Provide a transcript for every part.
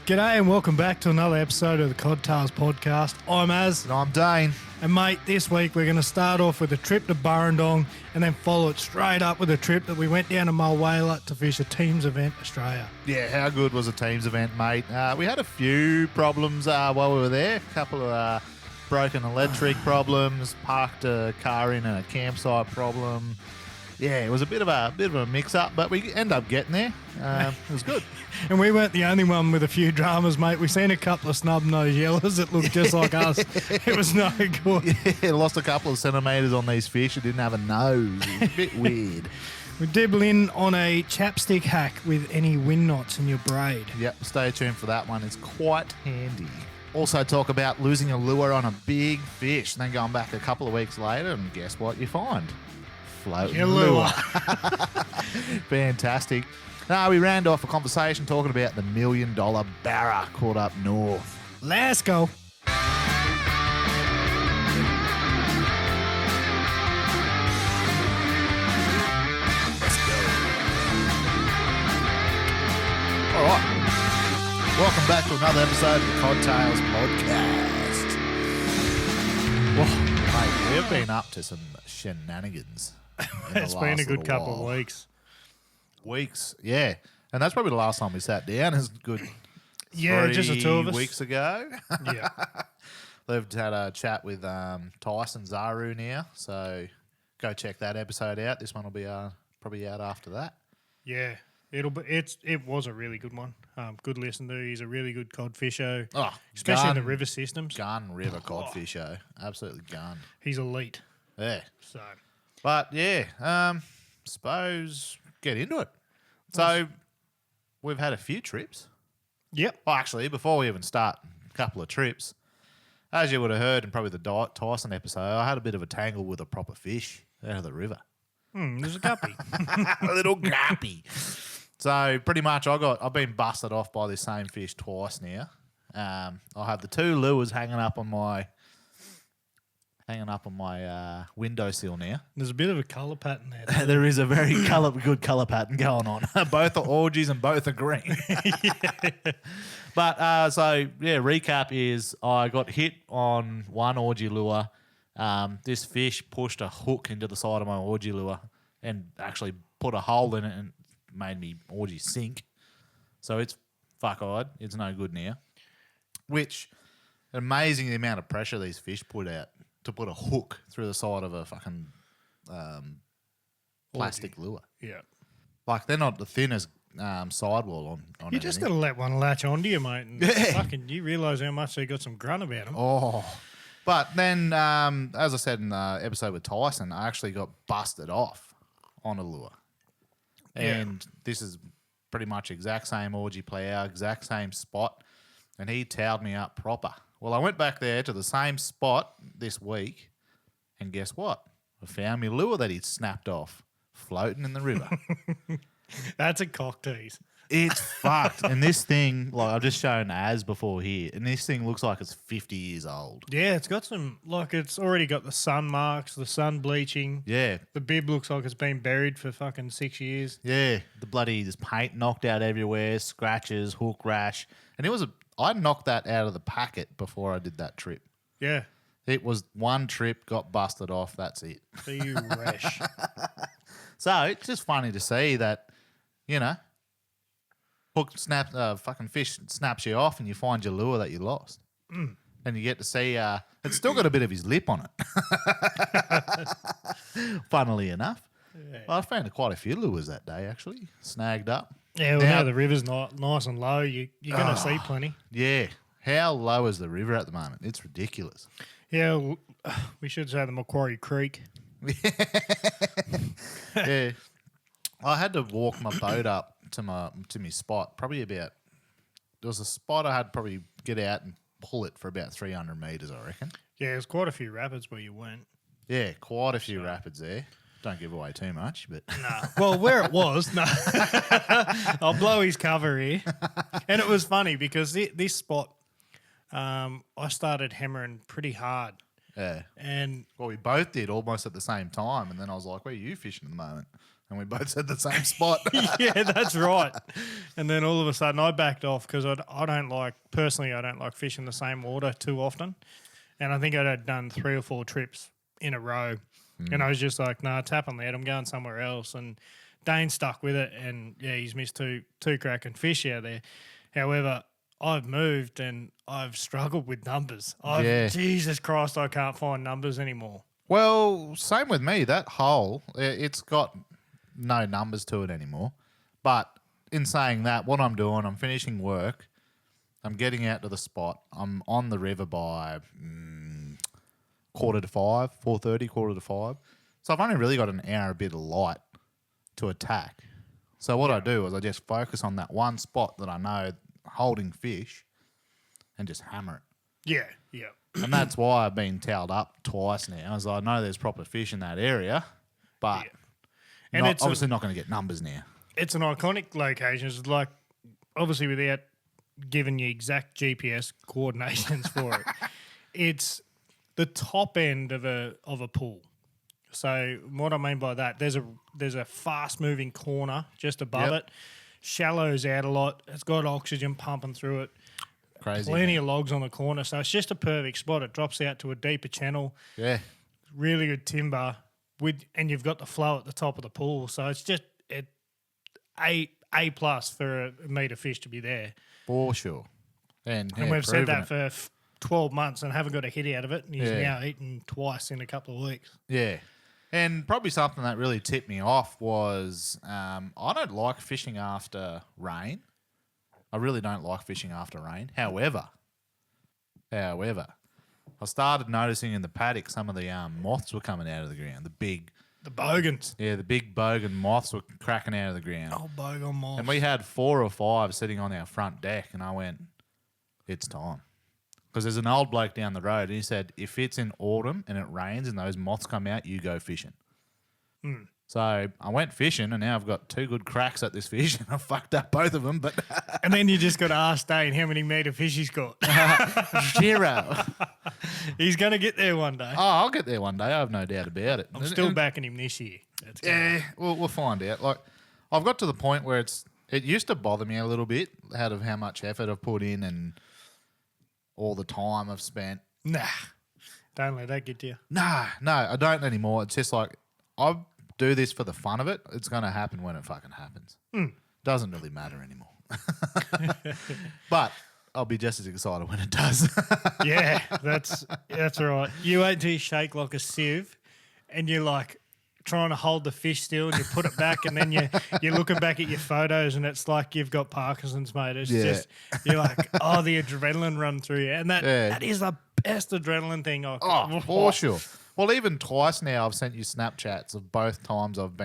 G'day and welcome back to another episode of the CodTales podcast. I'm Az. And I'm Dane. And mate, this week we're going to start off with a trip to Burrendong and then follow it straight up with a trip that we went down to Mulwala to fish a teams event Australia. Yeah, how good was a teams event, mate? We had a few problems while we were there. A couple of broken electric problems, parked a car in a campsite problem. Yeah, it was a bit of a mix-up, but we ended up getting there. It was good. And we weren't the only one with a few dramas, mate. We seen a couple of snub-nosed yellers that looked just like us. It was no good. Yeah, lost a couple of centimetres on these fish. It didn't have a nose. It was a bit weird. We dibble in on a chapstick hack with any wind knots in your braid. Yep, stay tuned for that one. It's quite handy. Also talk about losing a lure on a big fish, and then going back a couple of weeks later, and guess what you find? Floating Your lure. Fantastic. Now we round off a conversation talking about the $1 million Barra caught up north. Let's go. All right. Welcome back to another episode of the CodTales podcast. Mate, we've been up to some shenanigans. It's been a good couple of weeks. Yeah. And that's probably the last time we sat down. It's good. Yeah, just the two of us. 3 weeks ago. Yeah. They've had a chat with Tyson Zaru now, so go check that episode out. This one will be probably out after that. Yeah. It was a really good one. Good listen to. He's a really good cod fisher, especially in the river systems. Gun river cod fisher. Absolutely gun. He's elite. Yeah. So But yeah, suppose get into it. So we've had a few trips. yep. Well, actually, before we even start, a couple of trips. As you would have heard in probably the Tyson episode, I had a bit of a tangle with a proper fish out of the river. There's a guppy. A little guppy. So pretty much I've been busted off by this same fish twice now. I have the two lures hanging up on my windowsill now. There's a bit of a colour pattern there. There is a very good colour pattern going on. Both are orgies and both are green. But so yeah, recap is I got hit on one orgy lure. This fish pushed a hook into the side of my orgy lure and actually put a hole in it and made me orgy sink. So it's fuck-eyed. It's no good now. Which, amazing the amount of pressure these fish put out to put a hook through the side of a fucking plastic lure. Yeah. Like, they're not the thinnest sidewall on You just got to let one latch onto you, mate. And fucking, you realise how much they got some grunt about them. Oh. But then, as I said in the episode with Tyson, I actually got busted off on a lure. And this is pretty much exact same orgy player, exact same spot. And he towed me up proper. Well, I went back there to the same spot this week. And guess what? I found me lure that he'd snapped off floating in the river. That's a cock tease. It's fucked. And this thing, like I've just shown Az before here, and this thing looks like it's 50 years old. Yeah, it's got some, like it's already got the sun marks, the sun bleaching. Yeah. The bib looks like it's been buried for fucking 6 years. Yeah. The bloody just paint knocked out everywhere, scratches, hook rash. And I knocked that out of the packet before I did that trip. Yeah. It was one trip, got busted off, that's it. So you rash. So it's just funny to see that, you know, fucking fish snaps you off and you find your lure that you lost. And you get to see, it's still got a bit of his lip on it. Funnily enough. Yeah. Well, I found quite a few lures that day, actually, snagged up. Yeah, well, now the river's nice and low. You're going to see plenty. Yeah. How low is the river at the moment? It's ridiculous. Yeah, we should say the Macquarie Creek. Yeah. I had to walk my boat up to my spot, probably about, there was a spot I had to probably get out and pull it for about 300 metres, I reckon. Yeah, there's quite a few rapids where you went. Yeah, quite a few rapids there. Don't give away too much, but no. Well, where it was, no. I'll blow his cover here. And it was funny because this spot, I started hammering pretty hard. Yeah. And well, we both did almost at the same time, and then I was like, "Where are you fishing at the moment?" And we both said the same spot. Yeah, that's right. And then all of a sudden I backed off because I don't like fishing the same water too often. And I think I'd had done 3 or 4 trips in a row. And I was just like, nah, tap on that. I'm going somewhere else. And Dane stuck with it. And, yeah, he's missed two cracking fish out there. However, I've moved and I've struggled with numbers. Jesus Christ, I can't find numbers anymore. Well, same with me. That hole, it's got no numbers to it anymore. But in saying that, what I'm doing, I'm finishing work. I'm getting out to the spot. I'm on the river by 4:45, 4:30, 4:45. So I've only really got an hour a bit of light to attack. So what I do is I just focus on that one spot that I know holding fish and just hammer it. Yeah, yeah. And that's why I've been towed up twice now, as I know there's proper fish in that area, but And it's obviously not going to get numbers now. It's an iconic location. It's like, obviously without giving you exact GPS coordinations for it, it's the top end of a pool. So what I mean by that, there's a fast moving corner just above it, shallows out a lot. It's got oxygen pumping through it. Crazy. Plenty of logs on the corner, so it's just a perfect spot. It drops out to a deeper channel. Yeah. Really good timber and you've got the flow at the top of the pool. So it's just A plus for me to fish to be there. For sure. And we've said that for 12 months and haven't got a hit out of it. And he's Yeah. now eaten twice in a couple of weeks. Yeah. And probably something that really tipped me off was I don't like fishing after rain. I really don't like fishing after rain. However, I started noticing in the paddock some of the moths were coming out of the ground. The bogans. The big bogan moths were cracking out of the ground. Oh, bogan moths. And we had 4 or 5 sitting on our front deck, and I went, it's time. Because there's an old bloke down the road, and he said, if it's in autumn and it rains and those moths come out, you go fishing. So I went fishing, and now I've got 2 good cracks at this fish, and I fucked up both of them. But and then you just got to ask Dane how many metre fish he's got. 0. He's going to get there one day. Oh, I'll get there one day. I have no doubt about it. I'm still backing him this year. We'll find out. Like, I've got to the point where it used to bother me a little bit out of how much effort I've put in and all the time I've spent. Nah, don't let that get to you. No, I don't anymore. It's just like, I do this for the fun of it. It's going to happen when it fucking happens. Doesn't really matter anymore. But I'll be just as excited when it does. Yeah, that's right. You wait till you shake like a sieve and you're like trying to hold the fish still and you put it back and then you're looking back at your photos and it's like you've got Parkinson's, mate. It's just, you're like, oh, the adrenaline run through you. And that is the best adrenaline thing. For sure. Well, even twice now I've sent you Snapchats of both times I've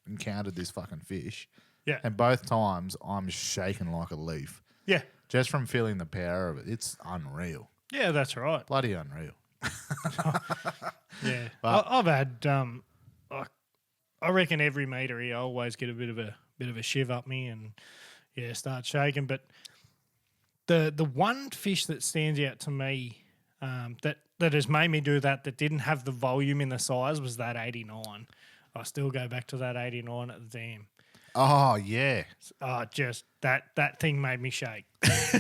encountered this fucking fish. Yeah. And both times I'm shaking like a leaf. Yeah. Just from feeling the power of it. It's unreal. Yeah, that's right. Bloody unreal. Yeah. I've had I reckon every metre here I always get a bit of a shiv up me and start shaking. But the one fish that stands out to me that has made me do that didn't have the volume in the size was that 89. I still go back to that 89 at the dam. Oh, yeah. Just that thing made me shake.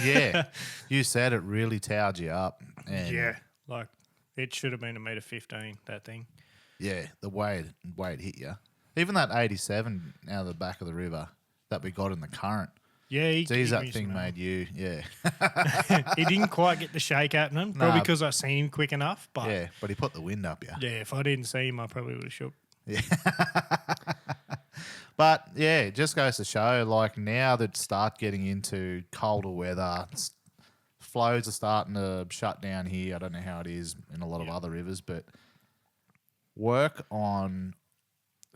Yeah. You said it really towered you up. And yeah. Like it should have been 1.15 m, that thing. Yeah, the way it hit you. Even that 87 out of the back of the river that we got in the current. Yeah, geez, that thing made you, He didn't quite get the shake happening, probably because I seen him quick enough. But yeah, but he put the wind up, Yeah, if I didn't see him, I probably would have shook. Yeah. But yeah, it just goes to show, like now that start getting into colder weather, flows are starting to shut down here. I don't know how it is in a lot of other rivers, but work on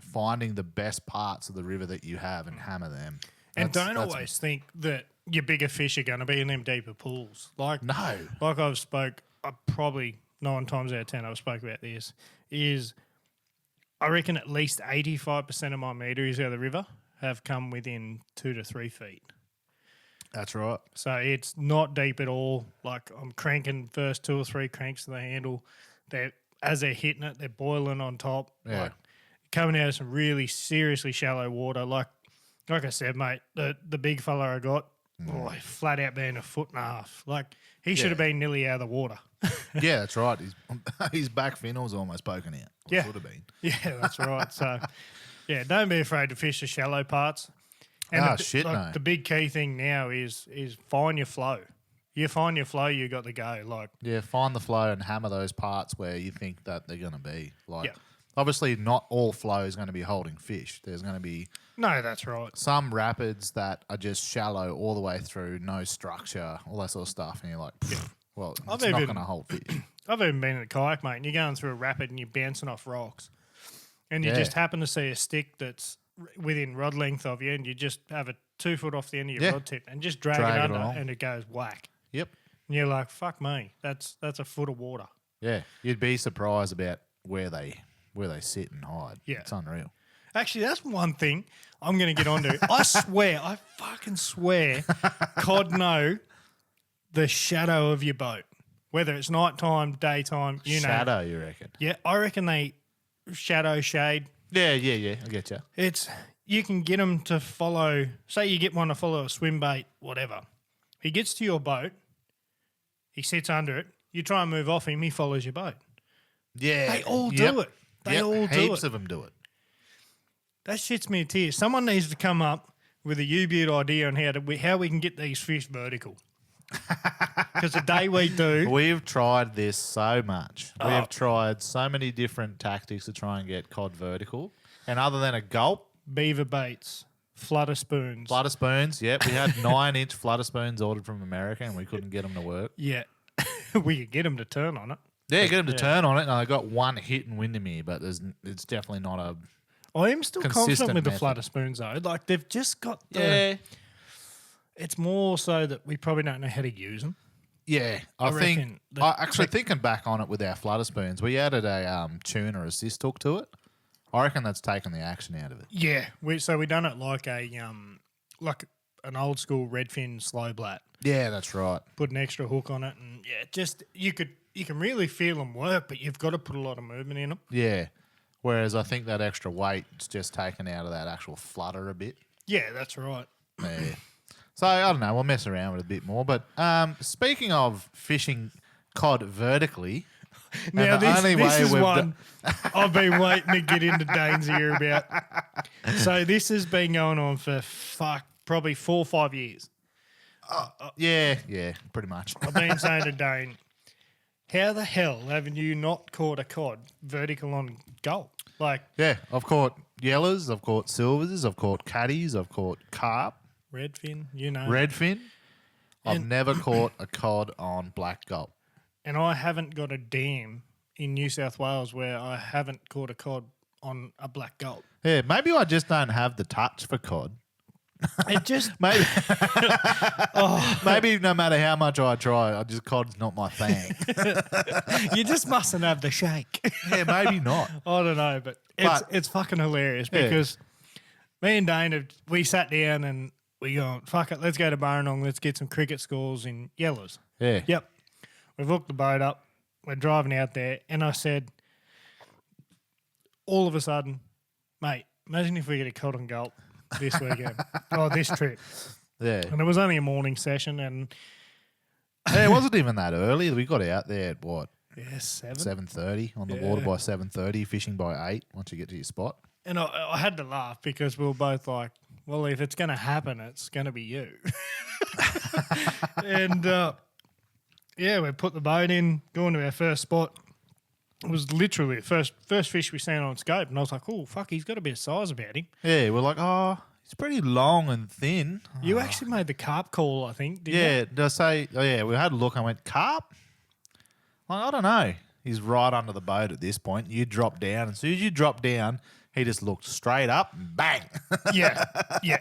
finding the best parts of the river that you have and hammer them. And don't always think that your bigger fish are going to be in them deeper pools. Like I probably 9 times out of 10 I've spoke about this, is I reckon at least 85% of my metres out of the river have come within 2 to 3 feet. That's right. So it's not deep at all. Like I'm cranking first 2 or 3 cranks to the handle. As they're hitting it, they're boiling on top. Yeah. Like, coming out of some really seriously shallow water. Like I said, mate, the big fella I got, flat out being 1.5 foot. Like he should have been nearly out of the water. Yeah, that's right. His back fin was almost poking out. Or should have been. Yeah, that's right. So, yeah, don't be afraid to fish the shallow parts. And no. The big key thing now is find your flow. You find your flow, you got to go. Like, yeah, find the flow and hammer those parts where you think that they're going to be. Like, Yeah. obviously, not all flow is going to be holding fish. There's going to be no, that's right. some rapids that are just shallow all the way through, no structure, all that sort of stuff, and you're like, well, it's not going to hold fish. I've even been in a kayak, mate, and you're going through a rapid and you're bouncing off rocks, and you just happen to see a stick that's within rod length of you, and you just have it 2 foot off the end of your rod tip and just drag it under, and it goes whack. Yep. And you're like, fuck me, that's 1 foot of water. Yeah, you'd be surprised about where they sit and hide. Yeah. It's unreal. Actually, that's one thing I'm going to get onto. I fucking swear, cod know the shadow of your boat. Whether it's nighttime, daytime, you know. Shadow, you reckon? Yeah, I reckon they shadow shade. Yeah, I get you. You can get them to follow, say you get one to follow a swim bait, whatever. He gets to your boat, he sits under it, you try and move off him, he follows your boat. Yeah. They all do it. They all do it. Heaps of them do it. That shits me to tears. Someone needs to come up with a U-Butte idea on how we can get these fish vertical. Because the day we do... We've tried this so much. We have tried so many different tactics to try and get cod vertical. And other than a gulp... Beaver baits, flutter spoons. Flutter spoons, yep. We had 9-inch flutter spoons ordered from America and we couldn't get them to work. Yeah. We could get them to turn on it. Yeah, get them to turn on it. And I got one hit in Windermere, but it's definitely not a... I am still confident with the method. flutter spoons though. Like they've just got the... Yeah. It's more so that we probably don't know how to use them. Yeah. I think... thinking back on it with our flutter spoons, we added a tuna assist hook to it. I reckon that's taken the action out of it. Yeah. We done it like like an old school redfin slow blat. Yeah, that's right. Put an extra hook on it and just you can really feel them work, but you've got to put a lot of movement in them. Yeah. Whereas I think that extra weight's just taken out of that actual flutter a bit. Yeah, that's right. Yeah. So, I don't know. We'll mess around with it a bit more. But speaking of fishing cod vertically... Now, this is one I've been waiting to get into Dane's ear about. So, this has been going on for, probably 4 or 5 years. Yeah, pretty much. I've been saying to Dane, how the hell haven't you not caught a cod vertical on gulp? Like, yeah, I've caught yellers, I've caught silvers, I've caught caddies, I've caught carp. Redfin, you know. Redfin. I've never caught a cod on black gulp. And I haven't got a dam in New South Wales where I haven't caught a cod on a black gulp. Yeah, maybe I just don't have the touch for cod. It just... maybe, maybe no matter how much I try, cod's not my thing. You just mustn't have the shake. Yeah, maybe not. I don't know, but it's fucking hilarious because me and Dane, we sat down and we go, fuck it, let's go to Burrendong, let's get some cricket scores in yellers. Yeah. Yep. We've hooked the boat up, we're driving out there, and I said, all of a sudden, mate, imagine if we get a cod and gulp this weekend, this trip. Yeah. And it was only a morning session, and... Yeah, it wasn't even that early. We got out there at what? Yeah, 7. 7:30 on the water by 7:30, fishing by 8 once you get to your spot. And I had to laugh because we were both like, well, if it's going to happen, it's going to be you. And, we put the boat in, going to our first spot. It was literally the first fish we seen on scope. And I was like, oh, fuck, he's got a bit of size about him. Yeah, we're like, oh, he's pretty long and thin. You actually made the carp call, I think, didn't you? Did I say, we had a look and I went, carp? Like, I don't know. He's right under the boat at this point. You drop down. As soon as you drop down, he just looked straight up and bang. Yeah,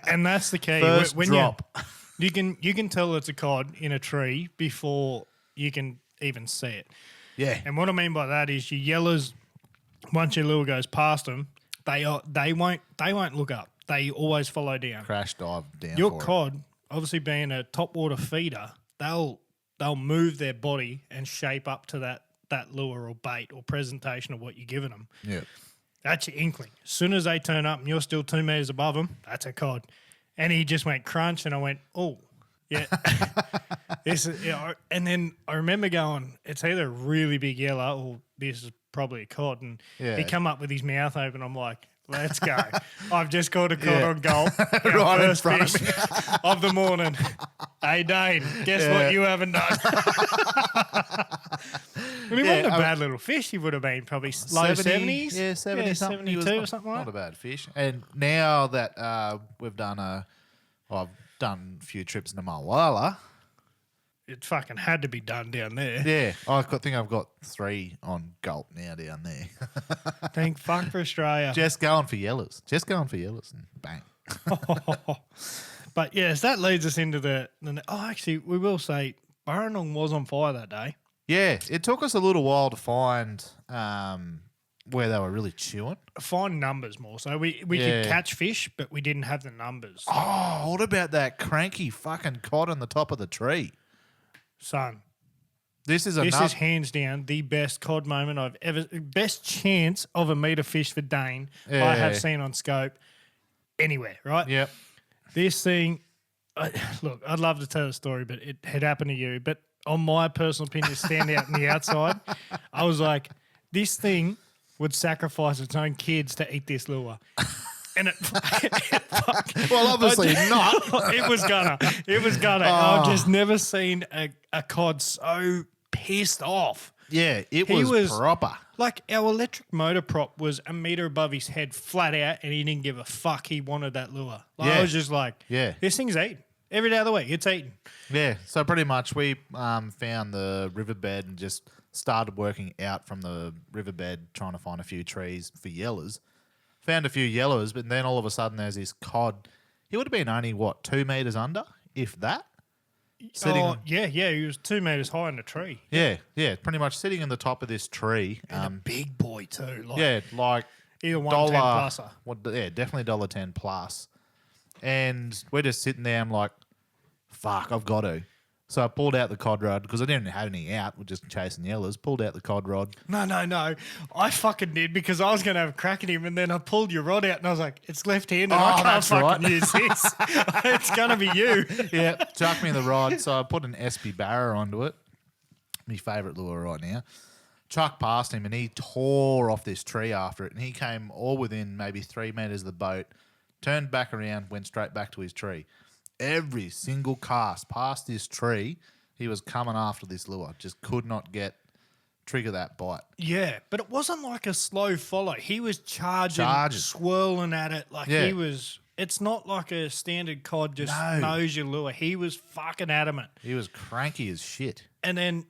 and that's the key. First when drop. You can tell it's a cod in a tree before you can even see it. Yeah. And what I mean by that is your yellers, once your lure goes past them, they won't look up. They always follow down. Crash dive down. Your cod, obviously being a top water feeder, they'll move their body and shape up to that lure or bait or presentation of what you're giving them. Yeah. That's your inkling. As soon as they turn up and you're still 2 meters above them, that's a cod. And he just went crunch, and I went, oh, yeah. This is, and then I remember going, it's either a really big yellow or this is probably a cod. And he come up with his mouth open. I'm like, let's go. I've just caught a cod on gulp. Right in First front of fish of the morning. Hey, Dane, guess what you haven't done? And he wasn't a bad little fish. He would have been probably low 70s. Yeah, 70 something. 72 or something like Not that. a bad fish. And now that we've done I've done a few trips into Mulwala. It fucking had to be done down there. Yeah, I think I've got 3 on gulp now down there. Thank fuck for Australia. Just going for yellows. And bang. But yes, that leads us into the actually, we will say Burrendong was on fire that day. Yeah, it took us a little while to find where they were really chewing. Find numbers more. So we could catch fish, but we didn't have the numbers. Oh, what about that cranky fucking cod on the top of the tree? Son, This is hands down the best cod moment I've ever, best chance of a meter fish for Dane I have seen on scope anywhere, right? Yep. This thing, look, I'd love to tell the story, but it had happened to you. But on my personal opinion, stand out in the outside, I was like, this thing would sacrifice its own kids to eat this lure. And Well, obviously not. It was gonna. I've just never seen a cod so pissed off. Yeah, he was was proper. Like, our electric motor prop was a meter above his head, flat out, and he didn't give a fuck. He wanted that lure. Like, I was just like, this thing's eating. Every day of the week, it's eating. Yeah, so pretty much we found the riverbed and just started working out from the riverbed, trying to find a few trees for yellers. Found a few yellows, but then all of a sudden there's this cod. He would have been only, 2 meters under, if that? He was 2 meters high in the tree. Yeah, pretty much sitting in the top of this tree. And a big boy too. Like either $1.10 pluser. Definitely $1.10 plus. And we're just sitting there. I'm like, fuck, I've got to. So I pulled out the cod rod because I didn't have any out. We're just chasing yellers. Pulled out the cod rod. No. I fucking did because I was going to have a crack at him, and then I pulled your rod out and I was like, it's left-handed. I can't fucking use this. It's going to be you. Yeah, chuck me the rod. So I put an SP Barra onto it. My favourite lure right now. Chuck past him and he tore off this tree after it, and he came all within maybe 3 meters of the boat, turned back around, went straight back to his tree. Every single cast past this tree, he was coming after this lure. Just could not trigger that bite. Yeah, but it wasn't like a slow follow. He was charging. Swirling at it like he was. It's not like a standard cod just knows your lure. He was fucking adamant. He was cranky as shit. And then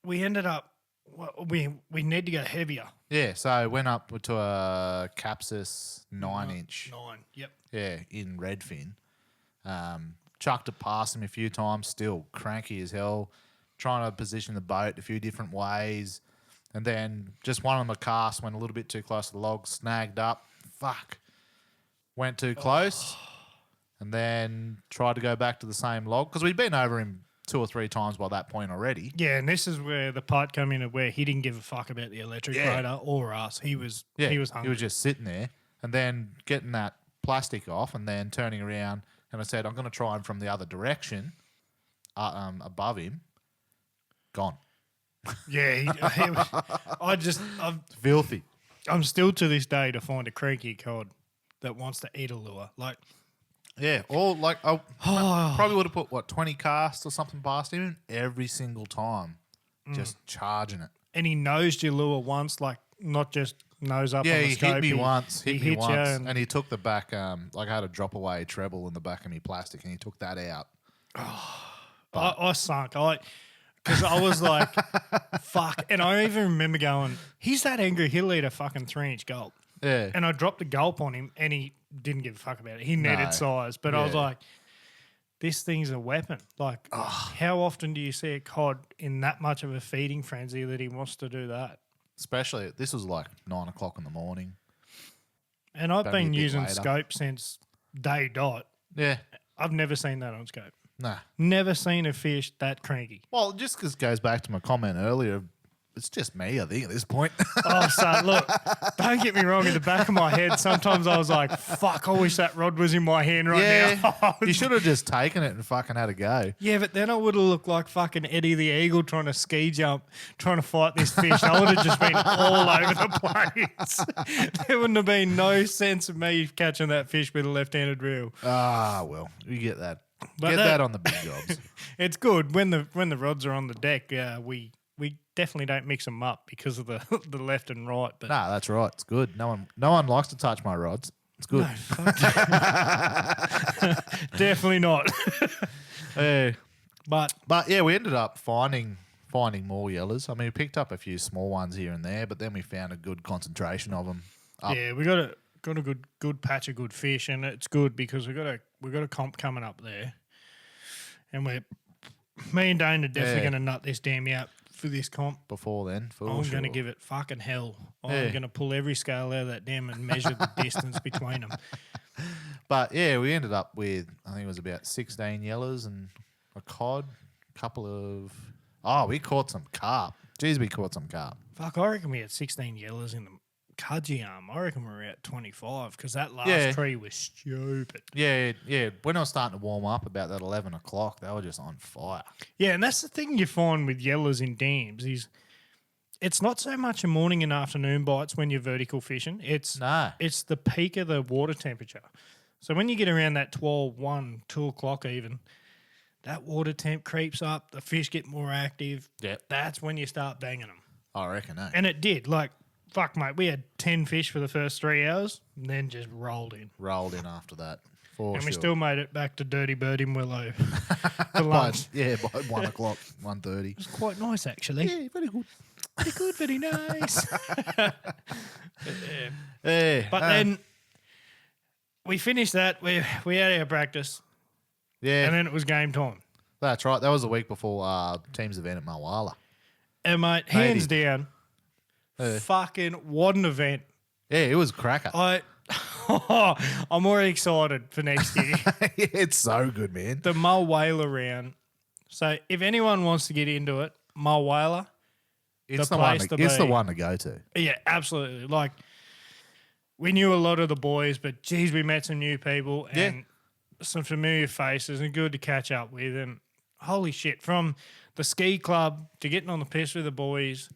we ended up, we need to go heavier. Yeah, so I went up to a Capsis 9-inch. 9, yep. Yeah, in redfin. Chucked it past him a few times, still cranky as hell, trying to position the boat a few different ways. And then just one on the cast went a little bit too close to the log, snagged up. Fuck. Went too close. And then tried to go back to the same log because we'd been over him 2 or 3 times by that point already. Yeah, and this is where the part come in of where he didn't give a fuck about the electric motor or us. He was hungry. He was just sitting there and then getting that plastic off and then turning around. And I said, I'm going to try him from the other direction, above him. Gone. Yeah, Filthy. I'm still to this day to find a cranky cod that wants to eat a lure. Like, yeah, or like I probably would have put 20 casts or something past him every single time, just charging it. And he nosed your lure once, like not just nose up. Yeah, on the he scope. hit me once. He hit you and he took the back. Like I had a drop away treble in the back of me plastic, and he took that out. I sunk. Because I was like, fuck. And I even remember going, he's that angry, he'll eat a fucking 3-inch gulp. Yeah. And I dropped a gulp on him, and he didn't give a fuck about it. He needed size. But I was like, this thing's a weapon. Like, how often do you see a cod in that much of a feeding frenzy that he wants to do that? Especially, this was like 9 o'clock in the morning. And I've been using scope since day dot. Yeah. I've never seen that on scope. Nah. Never seen a fish that cranky. Well, just because it goes back to my comment earlier, it's just me, I think, at this point. Oh, son, look, don't get me wrong. In the back of my head, sometimes I was like, fuck, I wish that rod was in my hand right now. You should have just taken it and fucking had a go. Yeah, but then I would have looked like fucking Eddie the Eagle trying to ski jump, trying to fight this fish. I would have just been all over the place. There wouldn't have been no sense of me catching that fish with a left-handed reel. Ah, well, you get that. But Get that on the big jobs. It's good when the rods are on the deck. We definitely don't mix them up because of the the left and right. But Nah, that's right. It's good. No one likes to touch my rods. It's good. no, fuck. Definitely not. But yeah, we ended up finding more yellers. I mean, we picked up a few small ones here and there, but then we found a good concentration of them. yeah, we got a good patch of good fish, and it's good because we got a comp coming up there, and me and Dane are definitely going to nut this damn out for this comp. Before then, I'm going to give it fucking hell. I'm going to pull every scale out of that dam and measure the distance between them. But yeah, we ended up with, I think it was about 16 yellers and a cod, couple of, we caught some carp. Jeez, we caught some carp. Fuck, I reckon we had 16 yellers in the Cudgee arm. I reckon we were at 25 because that last tree was stupid. Yeah. When I was starting to warm up about that 11 o'clock, they were just on fire. Yeah, and that's the thing you find with yellers in dams is it's not so much a morning and afternoon bites when you're vertical fishing. It's the peak of the water temperature. So when you get around that 12, 1, 2 o'clock even, that water temp creeps up, the fish get more active. Yep. That's when you start banging them. I reckon, eh? And it did. Like, fuck, mate, we had 10 fish for the first 3 hours and then just rolled in. Rolled in after that. We still made it back to Dirty Birdie Willow for lunch. by 1 o'clock, 1:30. It was quite nice, actually. Yeah, very good. Very good, very nice. Yeah. But then we finished that. We had our practice. Yeah. And then it was game time. That's right. That was the week before team's event at Mulwala. And, mate, hands down, fucking what an event. Yeah, it was a cracker. I'm already excited for next year. It's so good, man. The Mulwala round. So if anyone wants to get into it, Mulwala, It's the one to go to. Yeah, absolutely. Like, we knew a lot of the boys, but geez, we met some new people and some familiar faces, and good to catch up with. And holy shit, from the ski club to getting on the piss with the boys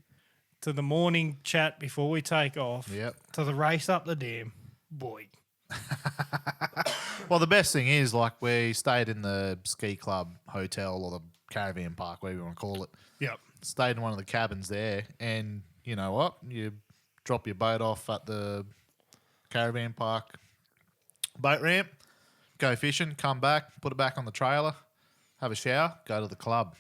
to the morning chat before we take off to the race up the dam, boy. Well, the best thing is, like, we stayed in the ski club hotel or the caravan park, whatever you want to call it. Yep. Stayed in one of the cabins there, and you know what? You drop your boat off at the caravan park boat ramp, go fishing, come back, put it back on the trailer, have a shower, go to the club.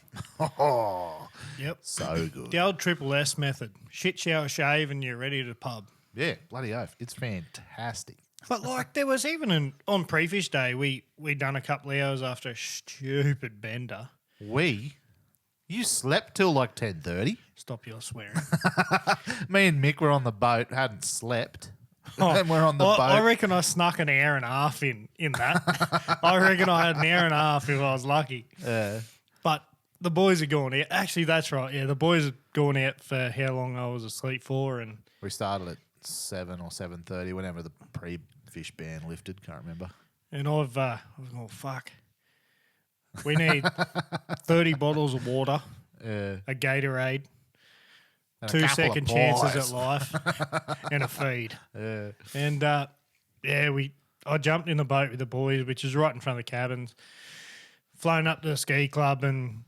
Yep. So good. The old triple S method. Shit, shower, shave, and you're ready to pub. Yeah, bloody oath. It's fantastic. But, like, there was even on pre-fish day, we done a couple of hours after a stupid bender. You slept till like 10:30. Stop your swearing. Me and Mick were on the boat, hadn't slept. And we're on the boat. I reckon I snuck an hour and a half in that. I reckon I had an hour and a half if I was lucky. But the boys are going out. Actually, that's right. Yeah, the boys are going out for how long I was asleep for. And we started at 7 or 7:30, whenever the pre-fish ban lifted. Can't remember. And I was going, fuck. We need 30 bottles of water, a Gatorade, and 2 second chances at life, and a feed. Yeah. And, I jumped in the boat with the boys, which is right in front of the cabins, flown up to the ski club, and,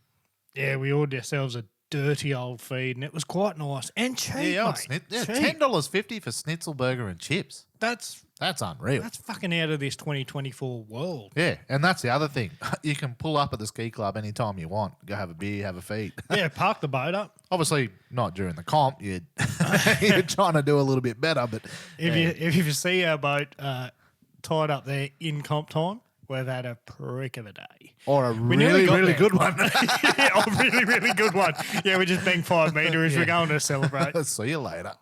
we ordered ourselves a dirty old feed, and it was quite nice and cheap, mate. $10.50 for schnitzel burger and chips. That's unreal. That's fucking out of this 2024 world. Yeah, and that's the other thing. You can pull up at the ski club anytime you want. Go have a beer, have a feed. Yeah, park the boat up. Obviously, not during the comp. You're trying to do a little bit better, but if you see our boat tied up there in comp time, we've had a prick of a day. Or a really good one. Yeah, a really, really good one. Yeah, we just banged 5 metres. We're going to celebrate. See you later.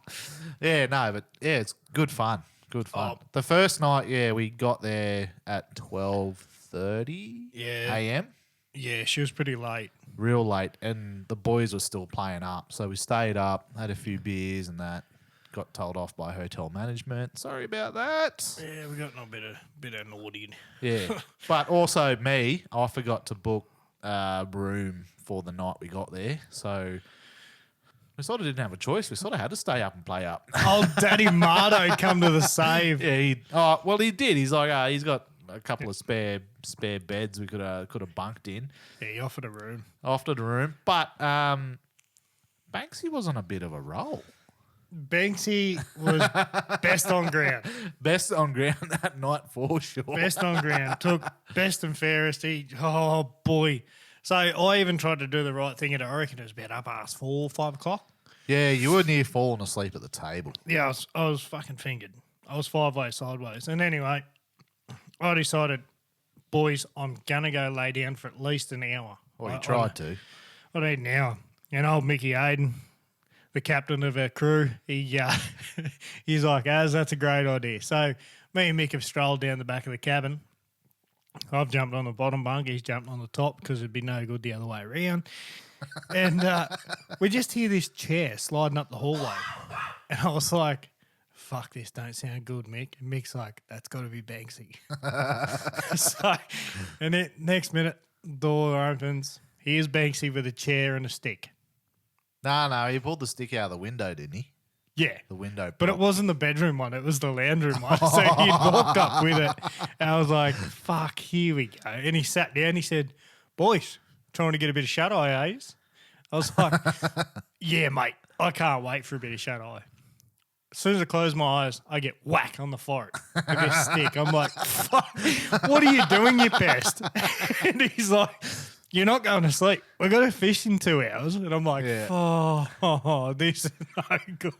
Yeah, no, but it's good fun. Good fun. The first night, we got there at 12:30 a.m. Yeah, she was pretty late. real late, and the boys were still playing up. So we stayed up, had a few beers and that. Got told off by hotel management. Sorry about that. Yeah, we got a bit of naughty. Yeah. But also me, I forgot to book a room for the night we got there. So we sort of didn't have a choice. We sort of had to stay up and play up. Old Daddy Mardo come to the save. Yeah, he did. He's like, he's got a couple of spare beds we could have bunked in. Yeah, he offered a room. Offered a room. But Banksy was on a bit of a roll. Banksy was best on ground. Best on ground that night for sure. Best on ground. Took best and fairest. Oh, boy. So I even tried to do the right thing I reckon it was about up ass 4, 5 o'clock. Yeah, you were near falling asleep at the table. Yeah, I was fucking fingered. I was 5 ways sideways. And anyway, I decided, boys, I'm going to go lay down for at least an hour. Well, you tried to. I need an hour. And old Mickey Hayden, the captain of our crew, he's like, that's a great idea. So me and Mick have strolled down the back of the cabin. I've jumped on the bottom bunk. He's jumped on the top because it'd be no good the other way around. And we just hear this chair sliding up the hallway. And I was like, fuck, this don't sound good, Mick. And Mick's like, that's got to be Banksy. And then next minute, door opens. Here's Banksy with a chair and a stick. No, he pulled the stick out of the window, didn't he? Yeah. The window. But it wasn't the bedroom one. It was the lounge room one. So he'd walked up with it. And I was like, fuck, here we go. And he sat down. He said, boys, trying to get a bit of shut-eye, eh? I was like, yeah, mate, I can't wait for a bit of shut-eye. As soon as I close my eyes, I get whack on the forehead with this stick. I'm like, fuck, what are you doing, you pest? And he's like, you're not going to sleep. We've got to fish in 2 hours. And I'm like, oh, this is no good.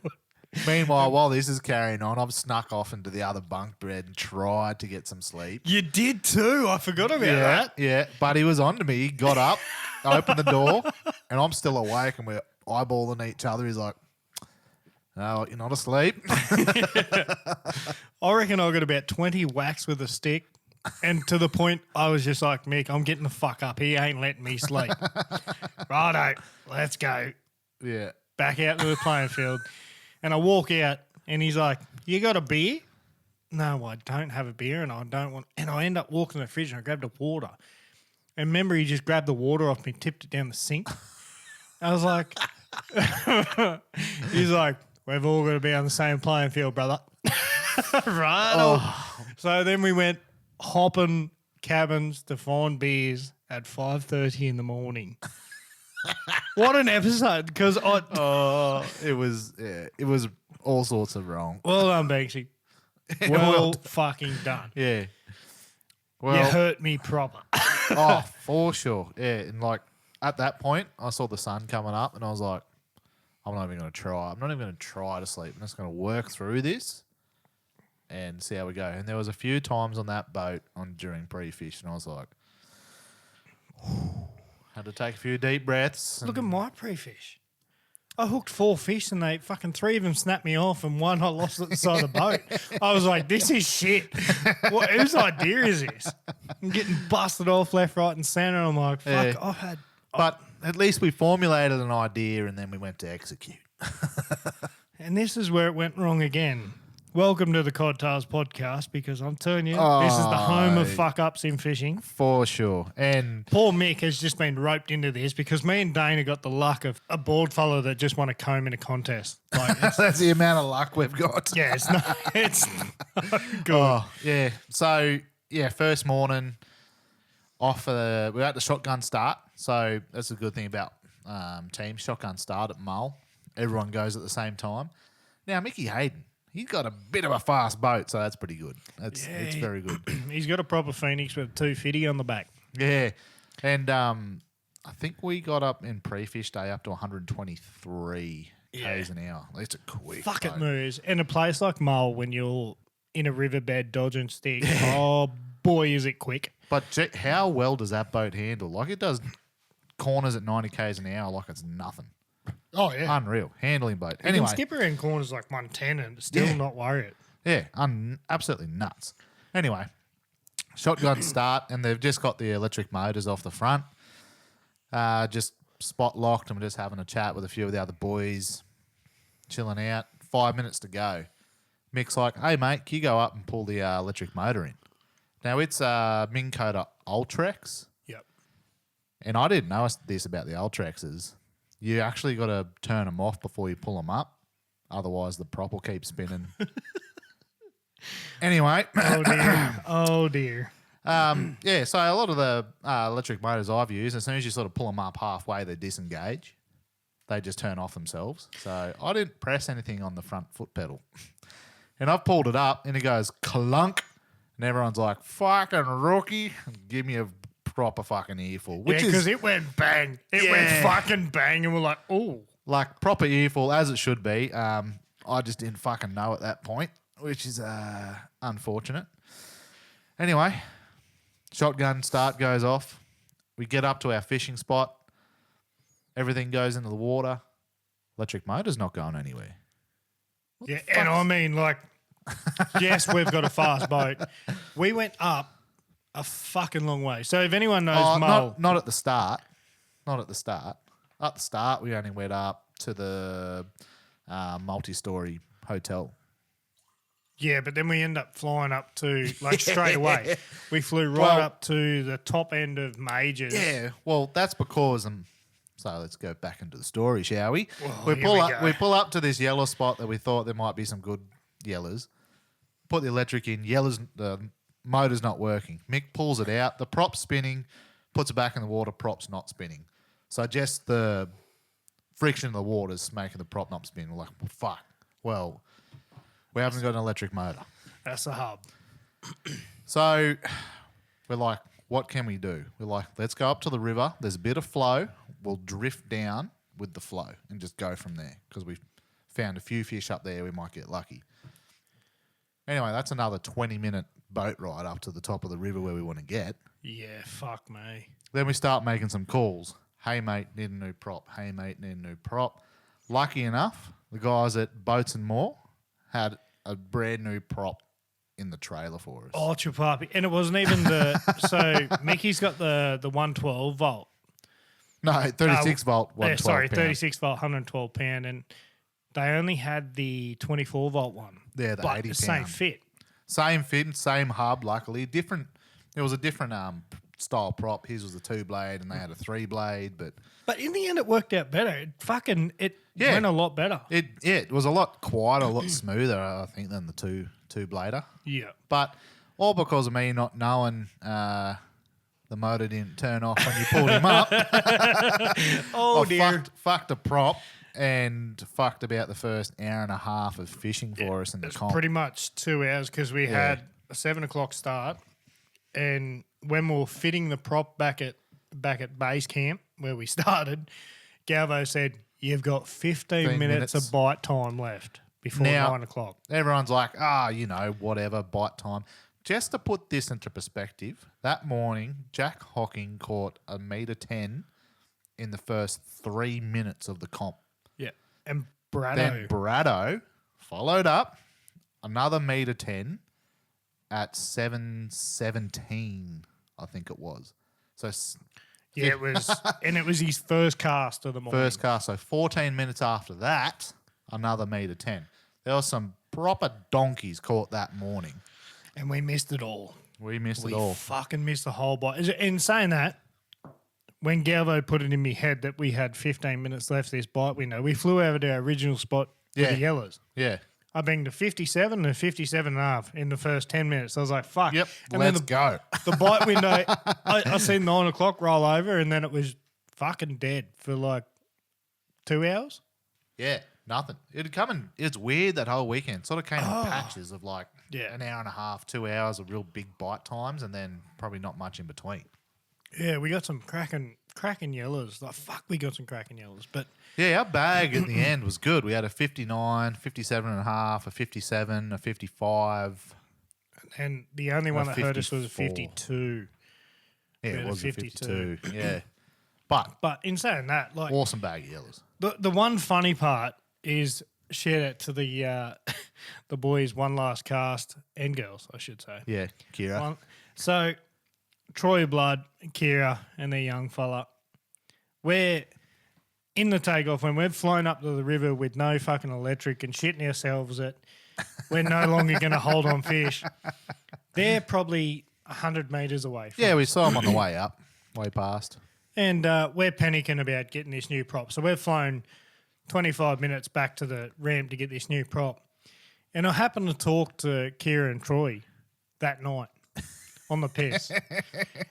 Meanwhile, while this is carrying on, I've snuck off into the other bunk bed and tried to get some sleep. You did too. I forgot about that. Yeah, but he was on to me. He got up, opened the door, and I'm still awake, and we're eyeballing each other. He's like, no, you're not asleep. I reckon I got about 20 whacks with a stick. And to the point, I was just like, Mick, I'm getting the fuck up. He ain't letting me sleep. Righto, let's go. Yeah. Back out to the playing field. And I walk out, and he's like, you got a beer? No, I don't have a beer, and I don't want... And I end up walking to the fridge, and I grabbed a water. And remember, he just grabbed the water off me, tipped it down the sink. I was like... He's like, we've all got to be on the same playing field, brother. Right? Oh. So then we went hopping cabins to find beers at 5:30 in the morning. What an episode! Because it was all sorts of wrong. Well done, Banksy. Well fucking done. Yeah. Well, you hurt me proper. Oh, for sure. Yeah, and like at that point, I saw the sun coming up, and I was like, I'm not even going to try. I'm not even going to try to sleep. I'm just going to work through this and see how we go. And there was a few times on that boat during pre-fish, and I was like, had to take a few deep breaths. Look at my pre-fish. I hooked 4 fish, and 3 of them snapped me off, and 1 I lost at the side of the boat. I was like, this is shit. Whose idea is this? I'm getting busted off left, right, and centre. I'm like, fuck, yeah. But at least we formulated an idea, and then we went to execute. And this is where it went wrong again. Welcome to the CodTales podcast, because I'm telling you, this is the home of fuck-ups in fishing. For sure. And poor Mick has just been roped into this because me and Dane have got the luck of a board fellow that just won a comb in a contest. Like, that's the amount of luck we've got. Yeah, it's not good. Oh, yeah. So, yeah, first morning, we're at the shotgun start. So that's a good thing about team shotgun start at Mull. Everyone goes at the same time. Now, Mickey Hayden, he's got a bit of a fast boat, so that's pretty good. It's very good. He's got a proper Phoenix with a 250 on the back. Yeah. And I think we got up in pre-fish day up to 123 k's an hour. That's a quick Fuck boat. It moves. And a place like Mull, when you're in a riverbed dodging sticks, oh boy, is it quick. But check, how well does that boat handle? Like, it does corners at 90 k's an hour like it's nothing. Oh, yeah. Unreal. Handling boat. You Anyway. can skip around corners like 110 and still not worry it. Yeah, absolutely nuts. Anyway, shotgun start, and they've just got the electric motors off the front. Just spot locked and we're just having a chat with a few of the other boys, chilling out. 5 minutes to go. Mick's like, hey, mate, can you go up and pull the electric motor in? Now, it's Minn Kota Ultrex. Yep. And I didn't know this about the Ultrexes. You actually got to turn them off before you pull them up. Otherwise, the prop will keep spinning. Anyway. Oh, dear. Oh, dear. Yeah, so a lot of the electric motors I've used, as soon as you sort of pull them up halfway, they disengage. They just turn off themselves. So I didn't press anything on the front foot pedal. And I've pulled it up, and it goes clunk. And everyone's like, fucking rookie. Give me a proper fucking earful. Yeah, because it went bang. It went fucking bang, and we're like, oh. Like, proper earful, as it should be. I just didn't fucking know at that point, which is unfortunate. Anyway, shotgun start goes off. We get up to our fishing spot. Everything goes into the water. Electric motor's not going anywhere. Yeah, and I mean, like, yes, we've got a fast boat. We went up a fucking long way. So if anyone knows not at the start. Not at the start. At the start, we only went up to the multi-story hotel. Yeah, but then we end up flying up to, like, straight away. We flew right up to the top end of Majors. Yeah, well, that's because so let's go back into the story, shall we? Well, we pull up to this yellow spot that we thought there might be some good yellers. Put the electric in. The motor's not working. Mick pulls it out. The prop's spinning. Puts it back in the water. Prop's not spinning. So just the friction of the water's making the prop not spin. We're like, well, fuck. Well, we haven't got an electric motor. That's the hub. So we're like, what can we do? We're like, let's go up to the river. There's a bit of flow. We'll drift down with the flow and just go from there because we've found a few fish up there. We might get lucky. Anyway, that's another 20-minute boat ride up to the top of the river where we want to get. Yeah, fuck me. Then we start making some calls. Hey, mate, need a new prop. Hey, mate, need a new prop. Lucky enough, the guys at Boats and More had a brand new prop in the trailer for us. Oh, chupapi. And it wasn't even so Mickey's got the 112 volt. No, 36 volt, 112 sorry, pound. 36 volt, 112 pound. And they only had the 24 volt one. Yeah, the 80 pound. Same fit. Same fit, same hub, luckily. Different. It was a different style prop. His was a 2-blade and they had a 3-blade. But in the end, it worked out better. It went a lot better. It was a lot quieter, a lot smoother, I think, than the two-blader. Yeah. But all because of me not knowing the motor didn't turn off when you pulled him up. Oh, dear. Fucked a prop and fucked about the first hour and a half of fishing for us in the comp. Pretty much 2 hours because we had a 7 o'clock start. And when we were fitting the prop back at base camp where we started, Galvo said, you've got 15 minutes of bite time left before 9 o'clock. Everyone's like, whatever, bite time. Just to put this into perspective, that morning, Jack Hocking caught 1.10 meter in the first 3 minutes of the comp. Yeah. And Brado. Then Brado followed up another 1.10 meter at 7:17, I think it was. So yeah, it was, and it was his first cast of the morning. First cast. So 14 minutes after that, another 1.10 meter. There was some proper donkeys caught that morning. And we missed it all. We fucking missed the whole bite. In saying that, when Galvo put it in my head that we had 15 minutes left this bite window, we flew over to our original spot with the yellers. Yeah. I banged a 57 and a 57 and a half in the first 10 minutes. I was like, fuck. Yep, and let's go. The bite window, I seen 9 o'clock roll over and then it was fucking dead for like 2 hours. Yeah, nothing. It'd come in. It's weird that whole weekend. Sort of came in patches of like an hour and a half, 2 hours of real big bite times and then probably not much in between. Yeah, we got some cracking yellers. Like, fuck, we got some cracking yellers. But yeah, our bag at the end was good. We had a 59, 57 and a half, a 57, a 55. And the only one that hurt us was a 52. Yeah, it was a 52. Yeah. But in saying that, like, awesome bag of yellers. The one funny part is shout out to the boys, one last cast, and girls, I should say. Yeah, Kira. So Troy Blood, Kira, and their young fella, we're in the takeoff when we've flown up to the river with no fucking electric and shitting ourselves that we're no longer going to hold on fish. They're probably 100 metres away from Yeah, us. we saw them on the way up, way past. And we're panicking about getting this new prop. So we've flown 25 minutes back to the ramp to get this new prop. And I happened to talk to Kira and Troy that night on the piss.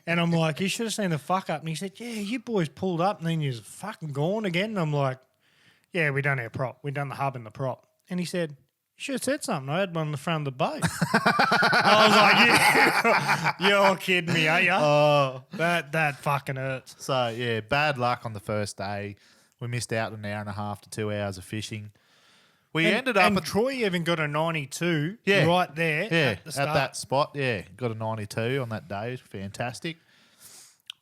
And I'm like, you should have seen the fuck up. And he said, yeah, you boys pulled up and then you're fucking gone again. And I'm like, yeah, we done our prop. We done the hub and the prop. And he said, you should have said something. I had one in the front of the boat. I was like, you're kidding me, are you? Oh. That fucking hurts. So, yeah, bad luck on the first day. We missed out an hour and a half to 2 hours of fishing. We ended up and at Troy even got a 92 Yeah. right there at the start. at that spot. Yeah, got a 92 on that day. Fantastic.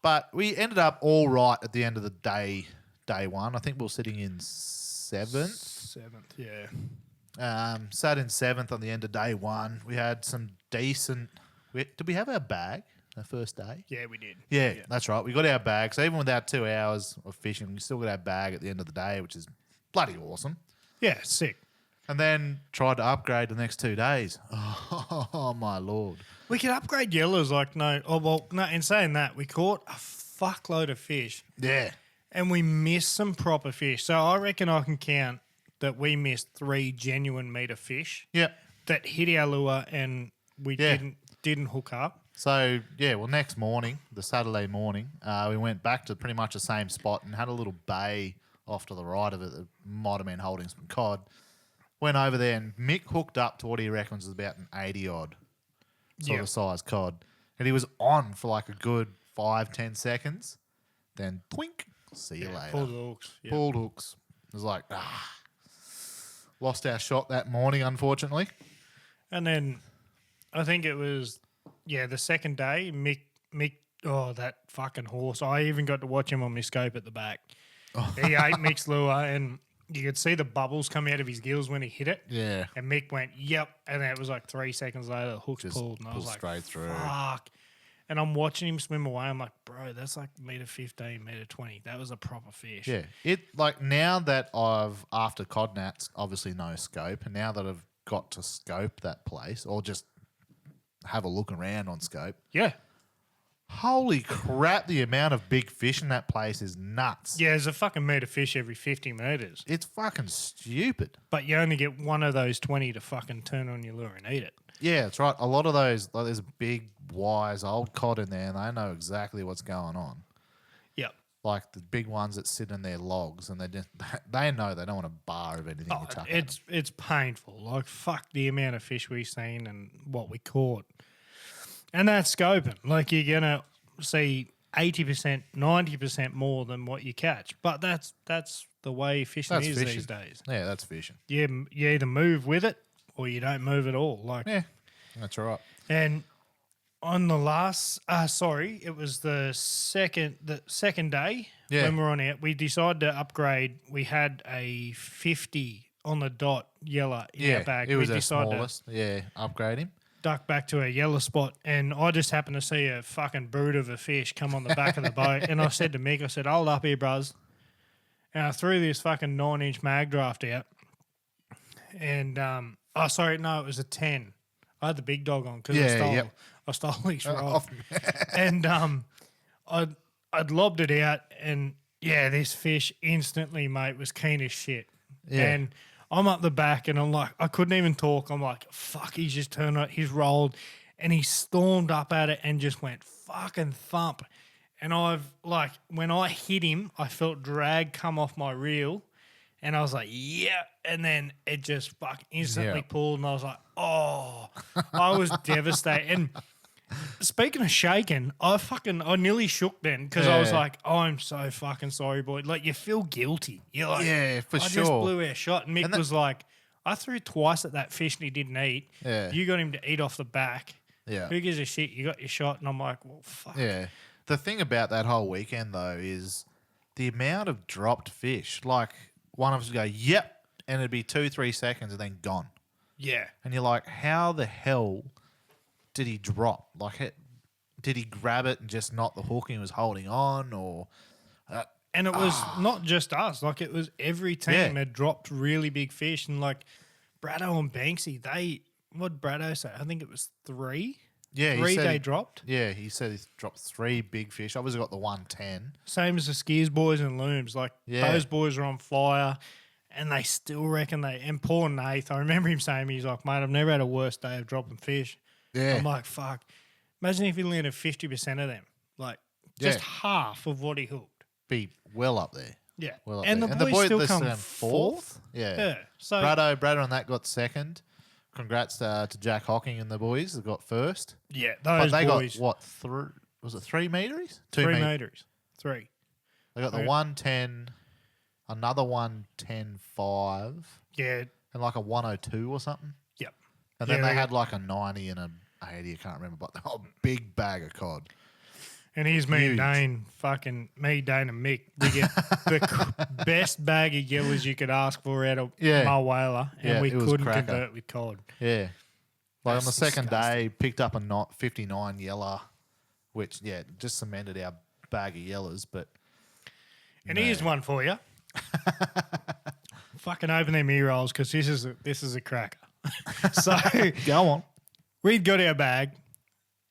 But we ended up all right at the end of the day one. I think we were sitting in seventh. Seventh, yeah. Sat in seventh on the end of day one. We had some decent. Did we have our bag the first day? Yeah, we did. Yeah, that's right. We got our bag. So even without 2 hours of fishing, we still got our bag at the end of the day, which is bloody awesome. Yeah, sick. And then tried to upgrade the next 2 days. Oh my lord! We could upgrade yellows no. In saying that, we caught a fuckload of fish Yeah, and we missed some proper fish. So I reckon I can count that we missed 3 genuine meter fish yep. that hit our lure and we didn't hook up. So yeah, well, next morning, the Saturday morning, we went back to pretty much the same spot and had a little bay off to the right of it that might have been holding some cod. Went over there and Mick hooked up to what he reckons is about an 80 odd sort of size cod, and he was on for like a good 5-10 seconds. Then twink, see you later. Pulled the hooks. Yeah. Pulled hooks. It was like lost our shot that morning, unfortunately. And then I think it was, the second day, Mick, that fucking horse. I even got to watch him on my scope at the back. He ate Mick's lure and you could see the bubbles come out of his gills when he hit it. Yeah. And Mick went, yep. And then it was like 3 seconds later, the hook's Just pulled. And I was like, straight through. fuck. And I'm watching him swim away. I'm like, bro, that's like meter 15, meter 20. That was a proper fish. Yeah. It like now that I've, after Codnats, obviously no scope, and now that I've got to scope that place or just have a look around on scope. Yeah. Holy crap, the amount of big fish in that place is nuts. Yeah, there's a fucking meter fish every 50 meters. It's fucking stupid. But you only get one of those 20 to fucking turn on your lure and eat it. Yeah, that's right. A lot of those, like, there's a big, wise old cod in there, and they know exactly what's going on. Yep. Like the big ones that sit in their logs, and they know they don't want a bar of anything to chuck at them. It's painful. Like, fuck the amount of fish we've seen and what we caught. And that's scoping. Like, you're going to see 80%, 90% more than what you catch. But that's the way fishing is these days. Yeah, that's fishing. You either move with it or you don't move at all. Like, Yeah, that's right. and on the last, it was the second day when we were on out, we decided to upgrade. We had a 50 on the dot yellow in our bag. It was we our decided smallest. Yeah, upgrade him. duck back to a yellow spot, and I just happened to see a fucking brood of a fish come on the back of the boat, and I said to Mick, I said, hold up here, bruz. And I threw this fucking 9-inch mag draft out, and it was a 10. I had the big dog on because I stole his rod, and I'd lobbed it out, and this fish instantly, mate, was keen as shit, and I'm up the back and I'm like, I couldn't even talk. I'm like, fuck, he's just turned right. He's rolled and he stormed up at it and just went fucking thump. And when I hit him, I felt drag come off my reel and I was like, yeah. And then it just instantly pulled and I was like, oh, I was devastated. And speaking of shaking, I nearly shook then because I was like, I'm so fucking sorry, boy. Like, you feel guilty. You're like, for I sure. just blew our shot. And Mick was like, I threw twice at that fish and he didn't eat. Yeah. You got him to eat off the back. Yeah. Who gives a shit? You got your shot. And I'm like, well, fuck. Yeah. The thing about that whole weekend, though, is the amount of dropped fish. Like, one of us would go, yep, and it'd be 2-3 seconds and then gone. Yeah. And you're like, how the hell did he drop? Like, did he grab it and just not the hook and he was holding on? Or And it was not just us. Like, it was every team had dropped really big fish. And, like, Braddo and Banksy, what did Braddo say? I think it was 3. Yeah, Three they dropped. Yeah, he said he dropped 3 big fish. Obviously got the 110. Same as the Skiers boys and Looms. Like, those boys are on fire, and they still reckon and poor Nath, I remember him saying, he's like, mate, I've never had a worse day of dropping fish. Yeah. I'm like, fuck. Imagine if he landed 50% of them. Like, just half of what he hooked. Be well up there. Yeah. Well up and there. the boys still come fourth. Yeah. So Braddo and that got second. Congrats to Jack Hocking and the boys that got first. Yeah, those but they boys. got, what, was it 3 meters? 3 meters. 3. They got the 110, another 110.5. Yeah. And like a 102 or something. Yep. And then they had like a 90 and a 80, I can't remember, but they got a big bag of cod. And here's me and Dane, Dane and Mick. We get the best bag of yellows you could ask for out of Mulwala, and we couldn't convert with cod. Yeah. Like on the second day, picked up a 59 yeller, which, just cemented our bag of yellers. And here's one for you. Fucking open them ear rolls because this is a cracker. So go on. We'd got our bag.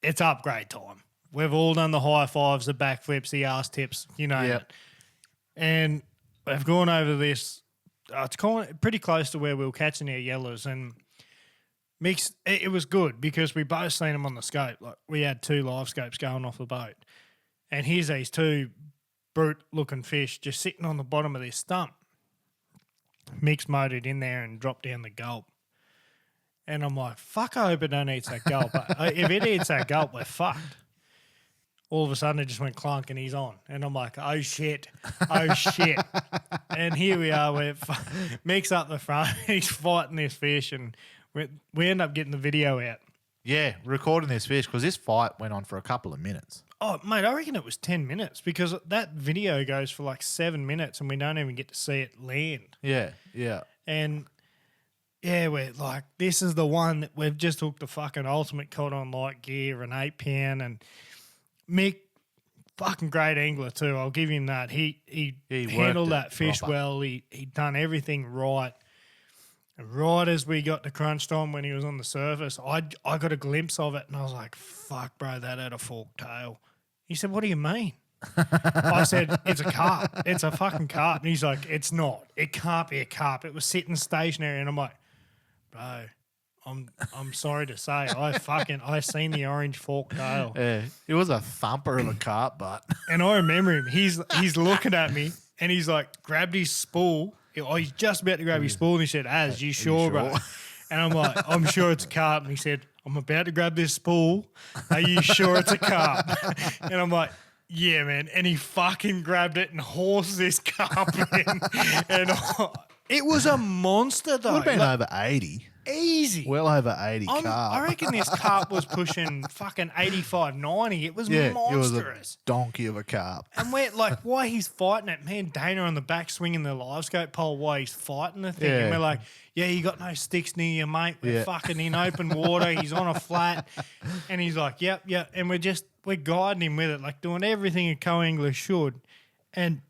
It's upgrade time. We've all done the high fives, the backflips, the arse tips, you know. Yep. And we've gone over this. It's pretty close to where we were catching our yellows, and it was good because we both seen them on the scope. Like, we had 2 live scopes going off the boat, and here's these 2 brute-looking fish just sitting on the bottom of this stump. Mick's motored in there and dropped down the gulp. And I'm like, fuck, I hope it don't eat that gulp. If it eats that gulp, we're fucked. All of a sudden, it just went clunk and he's on. And I'm like, oh, shit. And here we are. Mick's up the front. He's fighting this fish, and we end up getting the video out. Yeah, recording this fish because this fight went on for a couple of minutes. Oh, mate, I reckon it was 10 minutes because that video goes for like 7 minutes and we don't even get to see it land. Yeah. And... yeah, we're like, this is the one that we've just hooked the fucking ultimate cod on light gear, an 8-pound, and Mick, fucking great angler too. I'll give him that. He handled that fish well. He done everything right. And right as we got to crunch time when he was on the surface, I got a glimpse of it and I was like, fuck, bro, that had a forked tail. He said, what do you mean? I said, it's a carp. It's a fucking carp. And he's like, it's not. It can't be a carp. It was sitting stationary. And I'm like, bro, I'm sorry to say, I seen the orange forked tail. Yeah, it was a thumper of a carp, but and I remember him. He's looking at me and he's like grabbed his spool. He's just about to grab his spool and he said, "Az, you sure, bro?" And I'm like, "I'm sure it's a carp." And he said, "I'm about to grab this spool. Are you sure it's a carp?" And I'm like, "Yeah, man." And he fucking grabbed it and horsed this carp in, and it was a monster though. Would have been over 80. Easy. Well over 80 carp. I reckon this carp was pushing fucking 85, 90. It was monstrous. It was a donkey of a carp. And we're like, why he's fighting it? Me and Dana on the back swinging the live scope pole while he's fighting the thing. And we're like, yeah, you got no sticks near you, mate. We're fucking in open water. He's on a flat. And he's like, yep. And we're guiding him with it, like doing everything a co-angler should. And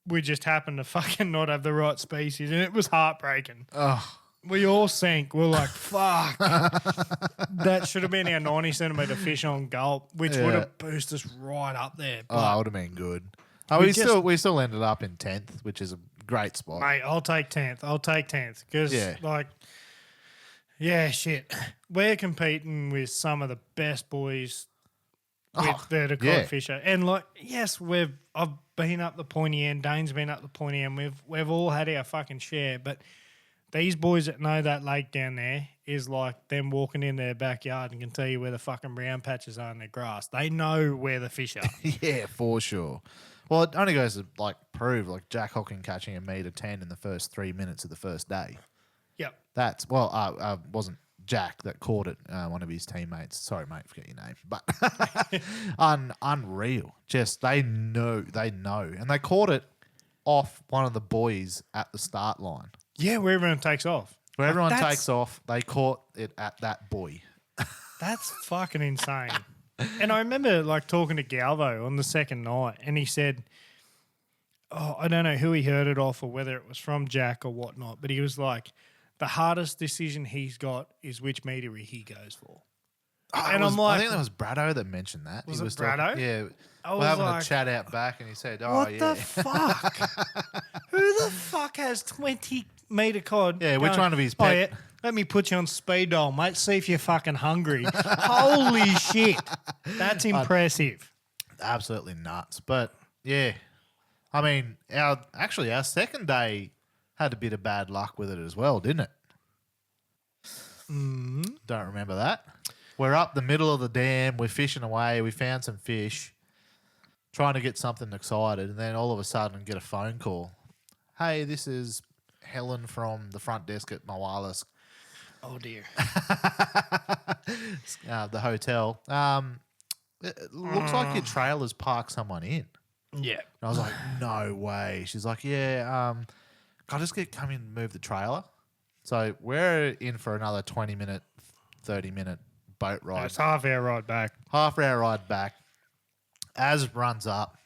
we just happened to fucking not have the right species. And it was heartbreaking. Oh. We all sank. We're like, fuck. That should have been our 90-centimetre fish on gulp, which would have boosted us right up there. But would have been good. We still ended up in 10th, which is a great spot. Mate, I'll take 10th. Because, shit. We're competing with some of the best boys that are cod fisher. And, yes, I've been up the pointy end. Dane's been up the pointy end. We've all had our fucking share, but... these boys that know that lake down there is like them walking in their backyard and can tell you where the fucking brown patches are in their grass. They know where the fish are. Yeah, for sure. Well, it only goes to prove Jack Hocking catching a metre 10 in the first 3 minutes of the first day. Yep. That's wasn't Jack that caught it. One of his teammates. Sorry, mate, forget your name. But unreal. Just they know, and they caught it off one of the boys at the start line. Yeah, where everyone takes off. Where everyone takes off, they caught it at that buoy. That's fucking insane. And I remember talking to Galvo on the second night, and he said I don't know who he heard it off or whether it was from Jack or whatnot, but he was like, the hardest decision he's got is which meter he goes for. And I'm like, I think that was Braddo that mentioned that. Was he it was Braddo? Yeah, I we're was having like, a chat out back, and he said, "Oh what yeah, the fuck? Who the fuck has 20-meter cod? yeah." Which going, one of his Oh, pet? yeah, let me put you on speed dial, mate. See if you're fucking hungry. Holy shit. That's impressive. Absolutely nuts. But yeah, I mean, our second day had a bit of bad luck with it as well, didn't it? Don't remember that. We're up the middle of the dam. We're fishing away. We found some fish, trying to get something excited, and then all of a sudden get a phone call. Hey, this is Helen from the front desk at Mulwala, Oh, dear. the hotel. It looks like your trailer's parked someone in. Yeah. And I was like, no way. She's like, yeah, can I just come in and move the trailer? So we're in for another 20-minute, 30-minute boat ride. It's half-hour ride back. Half-hour ride back. Az runs up,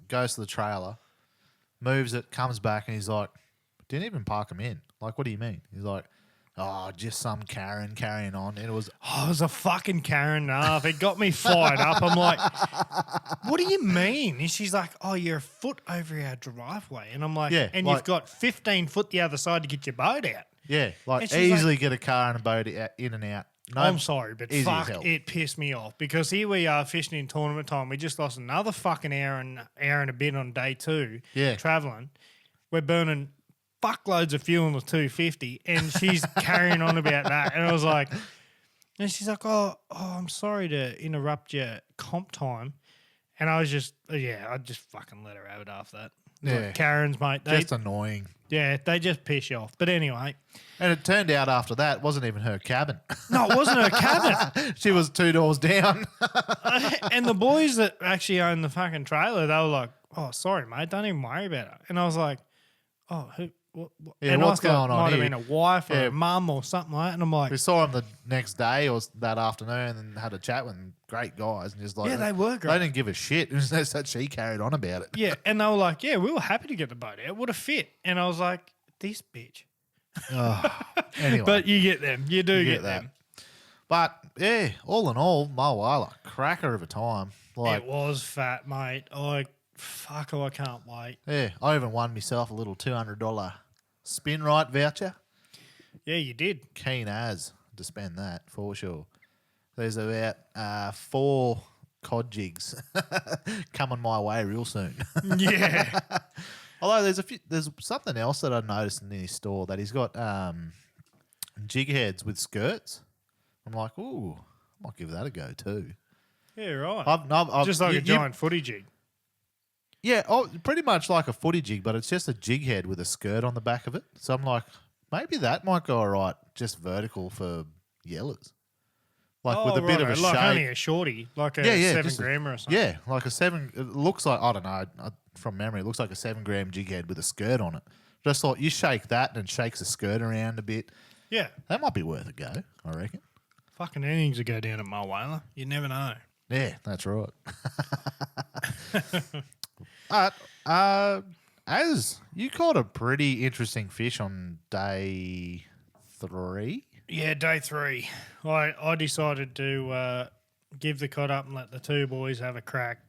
goes to the trailer, moves it, comes back, and he's like, didn't even park him in. Like, what do you mean? He's like, oh, just some Karen carrying on. And it was... Oh, it was a fucking Karen enough. It got me fired up. I'm like, what do you mean? And she's like, oh, you're a foot over our driveway. And I'm like, Yeah, and like- you've got 15 foot the other side to get your boat out. Yeah, like And she's easily get a car and a boat in and out. No, I'm sorry, but easy as fuck, hell. it pissed me off because here we are fishing in tournament time. We just lost another fucking hour and a bit on day 2. Yeah. Traveling. We're burning fuckloads of fuel on the 250, and she's carrying on about that. And I was like, and she's like, oh, I'm sorry to interrupt your comp time. And I was just, I just fucking let her have it after that. Yeah. Like, Karens, mate. They, Just annoying. yeah, they just piss you off. But anyway, And it turned out after that, it wasn't even her cabin. no, it wasn't her cabin. She was 2 doors down. And the boys that actually own the fucking trailer, they were like, oh, sorry, mate, don't even worry about it. And I was like, oh, who? What? Yeah, and what's I thought going it on might have here? been a wife or Yeah. a mum or something like that. And I'm like, We saw him the next day or that afternoon and had a chat with them. Great guys. And just like, Yeah, they were great. They didn't give a shit. It was just that she carried on about it. yeah. And they were like, yeah, we were happy to get the boat out. It would have fit. And I was like, this bitch. Anyway. But you get them. You do You get get that. them. But yeah, all in all, Mulwala, cracker of a time. Like, It was fat, mate. I can't wait. yeah, I even won myself a little $200 spin right voucher. Yeah, you did. Keen as to spend that for sure. There's about 4 cod jigs coming my way real soon. Yeah. Although there's something else that I noticed in his store that he's got jig heads with skirts. I'm like, ooh, I might give that a go too. Yeah, right. I've, Just like a giant footy jig. Yeah, pretty much like a footy jig, but it's just a jig head with a skirt on the back of it. So I'm like, maybe that might go all right, just vertical for yellers. Like with a bit of a like only shape. a shorty, like a Yeah, 7 just grammer or something. Yeah, like a 7. It looks like, I don't know, from memory, it looks like a 7-gram jig head with a skirt on it. Just thought you shake that and it shakes the skirt around a bit. Yeah. That might be worth a go, I reckon. Fucking innings will go down at Mulwala. You never know. Yeah, that's right. But as you caught a pretty interesting fish on day 3. Yeah, day 3. I decided to give the cod up and let the 2 boys have a crack.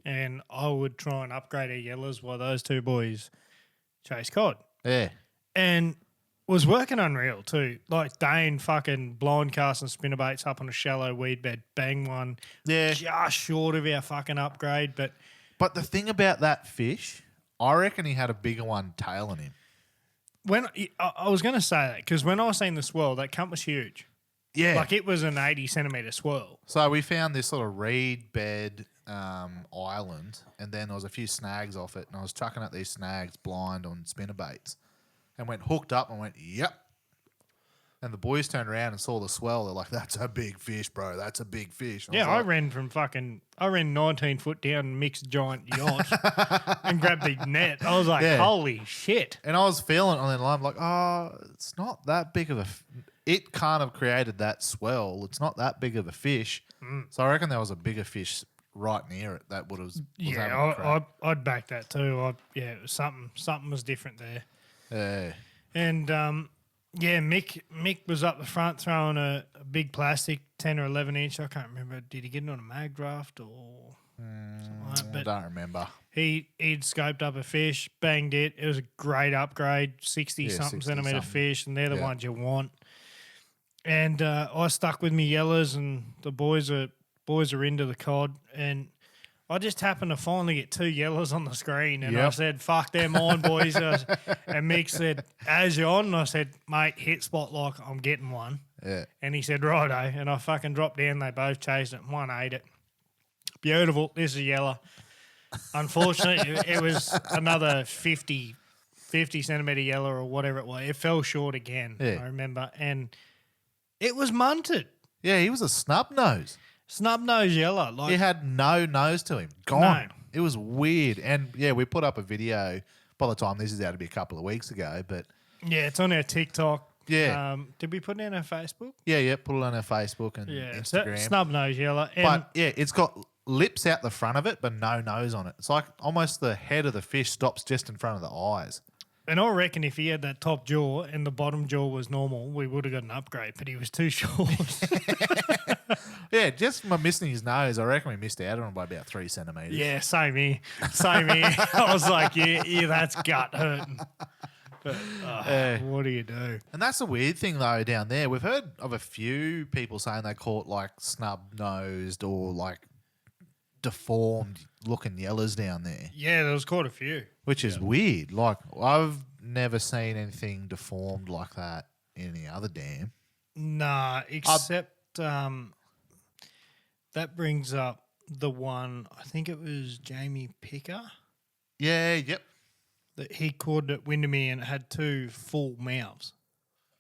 And I would try and upgrade our yellers while those 2 boys chase cod. Yeah. And was working unreal too. Like Dane fucking blind casting spinnerbaits up on a shallow weed bed. Bang one. Yeah. Just short of our fucking upgrade. But the thing about that fish, I reckon he had a bigger one tailing him. When I was going to say that because when I was seeing the swirl, that cunt was huge. Yeah. Like it was an 80 centimetre swirl. So we found this sort of reed bed island, and then there was a few snags off it, and I was chucking at these snags blind on spinnerbaits, and went hooked up and went, yep. And the boys turned around and saw the swell. They're like, that's a big fish, bro. That's a big fish. And Yeah, I I was ran 19 foot down mixed giant yacht and grabbed the net. I was like, Yeah. holy shit. And I was feeling it on the line, like, oh, it's not that big of a... It kind of created that swell. It's not that big of a fish. So I reckon there was a bigger fish right near it that was having a Yeah, crack. I'd back that too. It was something was different there. Yeah. And Mick was up the front throwing a big plastic 10 or 11 inch. I can't remember. Did he get it on a mag draft or something like that? I But don't remember. he'd scoped up a fish, banged it. It was a great upgrade, 60 something 60 centimetre something. fish, and they're the Yeah. ones you want. And I stuck with me yellers, and the boys are into the cod, and I just happened to finally get 2 yellers on the screen, and I Yep. said, "Fuck, they're mine, boys." And Mick said, "As you're on," and I said, "Mate, hit spot like I'm getting one." Yeah. And he said, "Righto," and I fucking dropped down. They both chased it. One ate it. Beautiful. This is yeller. Unfortunately, it was another 50 centimetre yeller or whatever it was. It fell short again. Yeah. I remember, and it was munted. Yeah, he was a snub nose. Snub nose yeller. Like He had no nose to him. Gone. No. It was weird. And yeah, we put up a video by the time this is out to be a couple of weeks ago, but yeah, it's on our TikTok. Yeah. Did we put it on our Facebook? yeah, put it on our Facebook and Yeah. Instagram. Snub nose yeller. And But yeah, it's got lips out the front of it, but no nose on it. It's like almost the head of the fish stops just in front of the eyes. And I reckon if he had that top jaw and the bottom jaw was normal, we would have got an upgrade, but he was too short. Yeah, just from missing his nose, I reckon we missed out on him by about 3 centimetres. Yeah, same here. Same here. I was like, yeah, that's gut hurting. But what do you do? And that's the weird thing, though, down there. We've heard of a few people saying they caught, like, snub-nosed or, like, deformed-looking yellers down there, Yeah, there was quite a few. which is weird. Like, I've never seen anything deformed like that in any other dam. Nah, except that brings up the one, I think it was Jamie Picker, Yeah, yep. that he caught at Windermere and it had 2 full mouths.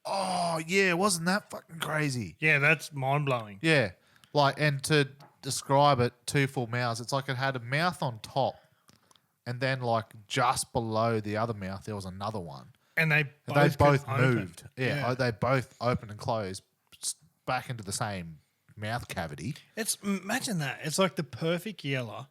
Oh, yeah, wasn't that fucking crazy? Yeah, that's mind-blowing. Yeah. Like, and to describe it, 2 full mouths, it's like it had a mouth on top and then, like, just below the other mouth, there was another one. And they And both, they both could open. moved. Yeah, they both opened and closed back into the same mouth cavity. Imagine that. It's like the perfect yeller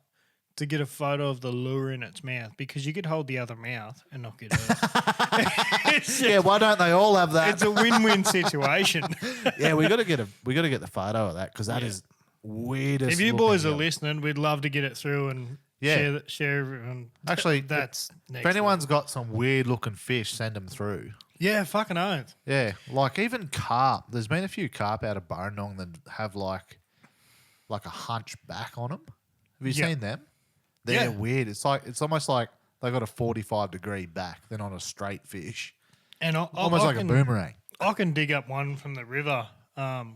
to get a photo of the lure in its mouth because you could hold the other mouth and not get hurt. Yeah, why don't they all have that? It's a win-win situation. Yeah, we got to get the photo of that because that is weirdest. If you looking boys are yellow. listening, we'd love to get it through and Yeah. share everyone. Actually, that's next if anyone's got some weird looking fish, send them through. level. Yeah, fucking oath. Yeah, like even carp. There's been a few carp out of Burrendong that have like a hunch back on them. Have you Yeah. seen them? They're Yeah. weird. It's almost like they got a 45-degree back. They're not a straight fish. And Almost like a boomerang. I can dig up one from the river.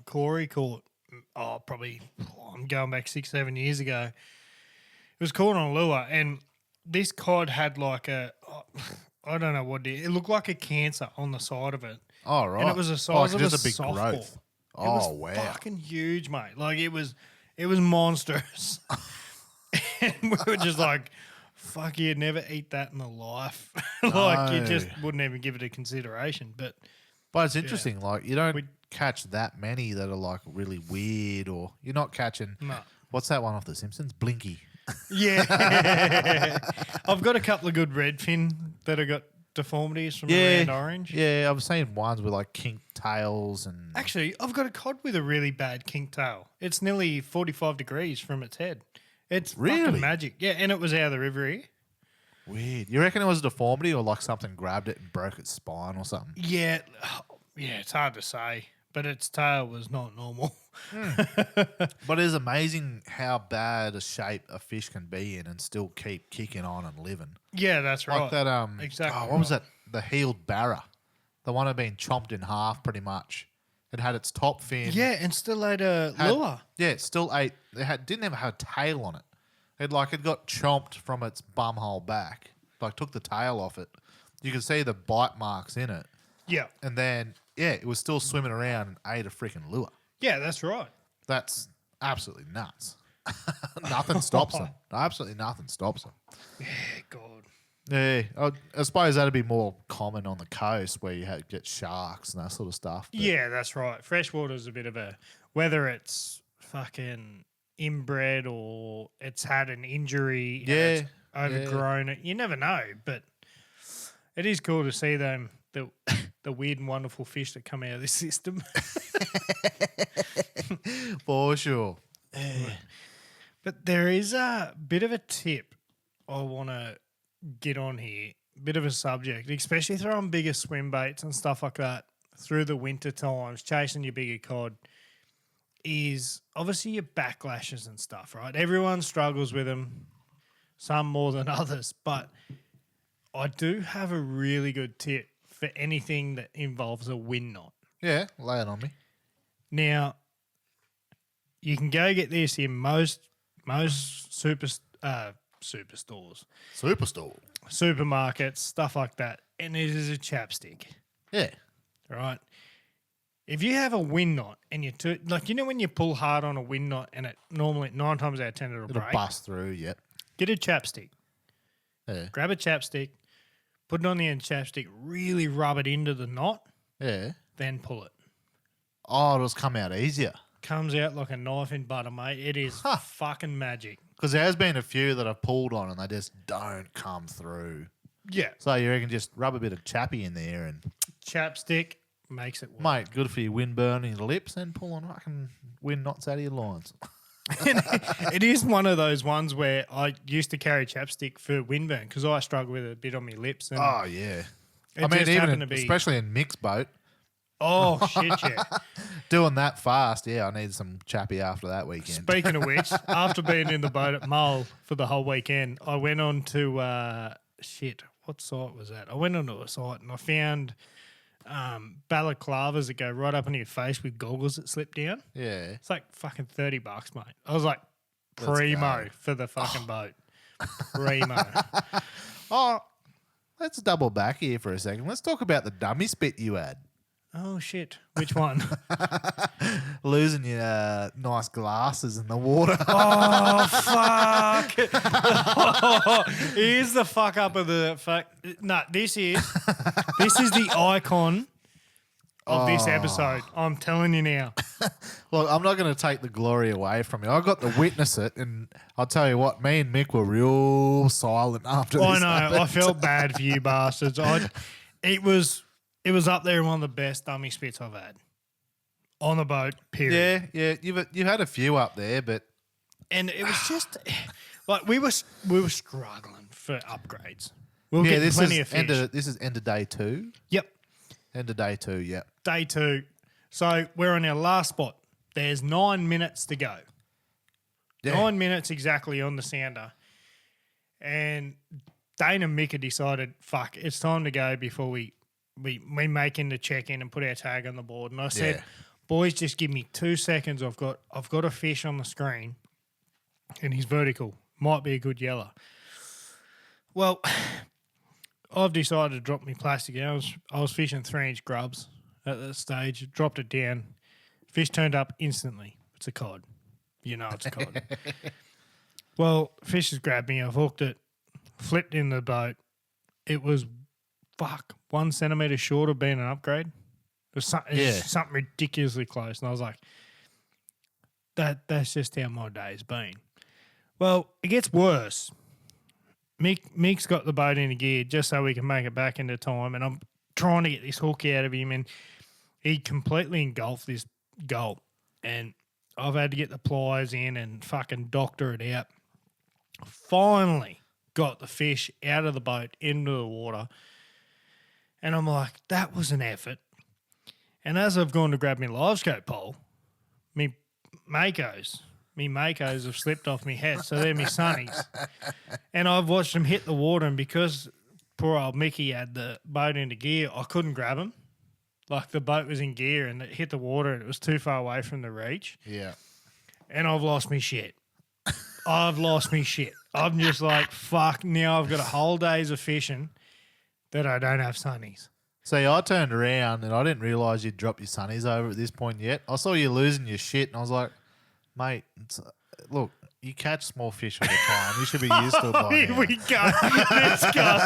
Corey caught. I'm going back 6-7 years ago. It was caught on a lure, and this cod had like I don't know what it looked like a cancer on the side of it. Oh, right. And it was the size of just a a big softball. growth. It Oh, was wow. fucking huge, mate. Like it was monstrous. And we were just like, fuck, you'd never eat that in the life. Like you No. just wouldn't even give it a consideration. But But it's interesting. Like you don't catch that many that are like really weird, or you're not catching. no. What's that one off The Simpsons? Blinky. Yeah. I've got a couple of good redfin that have got deformities from around orange. Yeah, I've seen ones with like kinked tails and Actually, I've got a cod with a really bad kink tail. It's nearly 45 degrees from its head. It's Really? fucking magic. Yeah, and it was out of the river here. weird. You reckon it was a deformity or like something grabbed it and broke its spine or something? Yeah, it's hard to say, but its tail was not normal. But it's amazing how bad a shape a fish can be in and still keep kicking on and living. Yeah, that's right. Like that Exactly what was right. that? The healed Barra. The one had been chomped in half pretty much. It had its top fin. Yeah, and still ate a lure. Yeah, it still ate. Didn't even have a tail on it. It got chomped from its bumhole back. Like took the tail off it. You could see the bite marks in it. Yeah. And then it was still swimming around and ate a freaking lure. Yeah, that's right. That's absolutely nuts. Nothing stops them. Absolutely nothing stops them. Yeah, God. Yeah, I suppose that'd be more common on the coast where you get sharks and that sort of stuff. But Yeah, that's right. Freshwater's a bit of a whether it's fucking inbred or it's had an injury and Yeah, it's overgrown it. You never know, but it is cool to see them, the weird and wonderful fish that come out of this system. For sure. But there is a bit of a tip I want to get on here, bit of a subject, especially throwing bigger swim baits and stuff like that through the winter times, chasing your bigger cod, is obviously your backlashes and stuff, right? Everyone struggles with them, some more than others, but I do have a really good tip for anything that involves a wind knot. Yeah, lay it on me. Now, you can go get this in most superstores, Superstore. supermarkets, stuff like that, and it is a chapstick, Yeah. right? If you have a wind knot and you when you pull hard on a wind knot and it normally 9 times out of 10 it'll break, bust through, yep. get a chapstick. Yeah. Grab a chapstick, put it on the end of the chapstick, really rub it into the knot, Yeah. then pull it. Oh, it'll just come out easier. Comes out like a knife in butter, mate. It is fucking magic. Because there has been a few that I've pulled on and they just don't come through. Yeah. So you reckon just rub a bit of chappy in there and... Chapstick makes it work. Mate, good for your wind burn in your lips and pulling fucking wind knots out of your lines. It is one of those ones where I used to carry chapstick for windburn because I struggle with it a bit on my lips. And Oh, yeah. it I mean, just even happened to be. especially in mixed boat, Oh, shit, yeah. doing that fast, yeah, I need some chappy after that weekend. Speaking of which, after being in the boat at Mull for the whole weekend, I went on to, what site was that? I went onto a site and I found balaclavas that go right up into your face with goggles that slip down. Yeah. It's like fucking $30, mate. I was like, primo for the fucking boat. Primo. Oh, let's double back here for a second. Let's talk about the dummy spit you had. Oh, shit. Which one? Losing your nice glasses in the water. Oh, fuck. Here's the fuck up of the fuck. No, this is the icon of this episode. I'm telling you now. Look, I'm not going to take the glory away from you. I got to witness it, and I'll tell you what, me and Mick were real silent after this. I know. happened. I felt bad for you bastards. It was up there, one of the best dummy spits I've had on the boat. Period. Yeah. You've had a few up there, but And it was just like we were struggling for upgrades. We were getting this plenty is of fish. this is end of day 2. Yep, End of day 2. Yep. day 2. So we're on our last spot. There's 9 minutes to go. Yeah. 9 minutes exactly on the sounder. And Dane and Mick had decided, fuck, it's time to go before we make in the check-in and put our tag on the board. And I said, Yeah. boys, just give me 2 seconds. I've got a fish on the screen and he's vertical. Might be a good yeller. Well, I've decided to drop my plastic. I was fishing 3-inch grubs at that stage. Dropped it down. Fish turned up instantly. It's a cod. You know it's a cod. Well, fish has grabbed me. I've hooked it, flipped in the boat. It was 1 centimetre short of being an upgrade. It was something ridiculously close. And I was like, that's just how my day's been. Well, it gets worse. Mick's got the boat into gear just so we can make it back into time, and I'm trying to get this hook out of him, and he completely engulfed this gulp, and I've had to get the pliers in and fucking doctor it out. Finally got the fish out of the boat into the water, and I'm like, that was an effort. And as I've gone to grab my live scope pole, me Makos have slipped off my head, so they're my sunnies. And I've watched them hit the water, and because poor old Mickey had the boat into gear, I couldn't grab them. Like the boat was in gear and it hit the water and it was too far away from the reach. Yeah. And I've lost me shit. I'm just like, fuck, now I've got a whole days of fishing that I don't have sunnies. See, I turned around and I didn't realise you'd dropped your sunnies over at this point yet. I saw you losing your shit and I was like, mate, look, you catch small fish all the time. You should be used to it by Here now. we go. Let's go.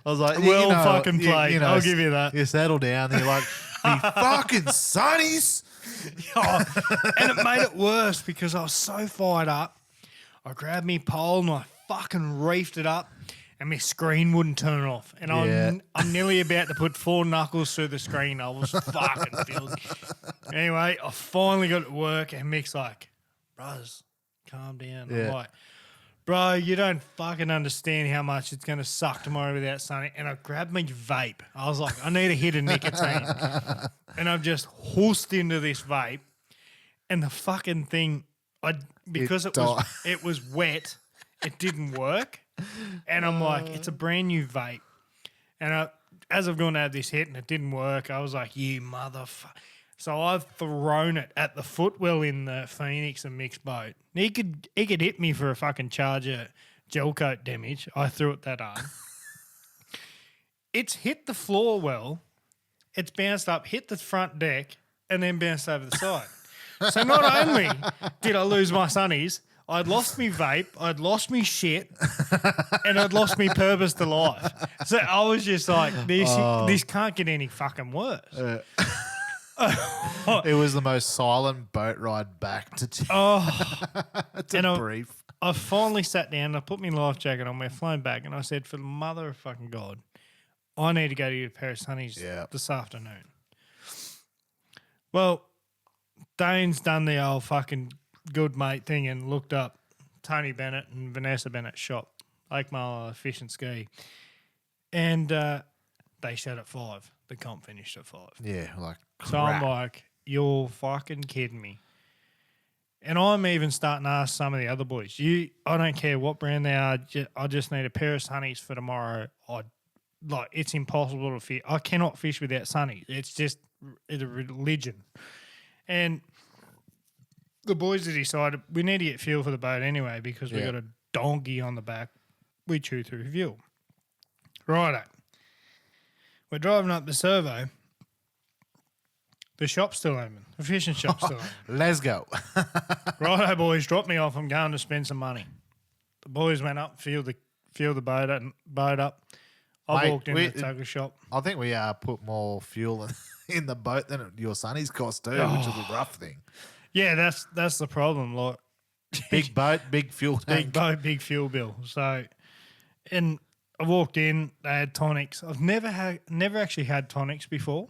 I was like, Well you know, fucking played. you know, I'll give you that. You settle down and you're like, me fucking sunnies. Oh, and it made it worse because I was so fired up. I grabbed me pole and I fucking reefed it up, and my screen wouldn't turn off. And I'm nearly about to put 4 knuckles through the screen. I was fucking filthy. Anyway, I finally got it to work, and Mick's like, "Bros, calm down." I'm like, "Bro, you don't fucking understand how much it's going to suck tomorrow without sunny." And I grabbed my vape. I was like, I need a hit of nicotine. And I've just horsed into this vape. And the fucking thing, because it was wet, it didn't work. And I'm like, it's a brand new vape. And as I've gone to have this hit and it didn't work, I was like, you motherfucker. So I've thrown it at the footwell in the Phoenix and Mick's boat. He could hit me for a fucking Charger gel coat damage. I threw it that hard. It's hit the floor well. It's bounced up, hit the front deck, and then bounced over the side. So not only did I lose my sunnies, I'd lost me vape, I'd lost me shit, and I'd lost me purpose to life. So I was just like, this can't get any fucking worse. It was the most silent boat ride back to brief. I finally sat down, I put my life jacket on, we're flown back, and I said, for the mother of fucking God, I need to go to get a pair of sunnies this afternoon. Well, Dane's done the old fucking good mate thing and looked up Tony Bennett and Vanessa Bennett's shop, Lake Mulwala Fish and Ski. And they shut at 5. The comp finished at 5. Yeah, like crap. So I'm like, you're fucking kidding me. And I'm even starting to ask some of the other boys, I don't care what brand they are, I just need a pair of sunnies for tomorrow. It's impossible to fish. I cannot fish without sunnies. It's just a religion. And the boys have decided we need to get fuel for the boat anyway because we got a donkey on the back. We chew through fuel. Righto. We're driving up the servo. The shop's still open. The fishing shop's still open. Let's go. Righto, boys, drop me off. I'm going to spend some money. The boys went up, filled the boat up. I walked into the tugger shop. I think we put more fuel in the boat than your sunnies cost too, which is a rough thing. Yeah, that's the problem. Like big boat, big fuel tank. Big boat, big fuel bill. So, and I walked in. They had tonics. I've never actually had tonics before.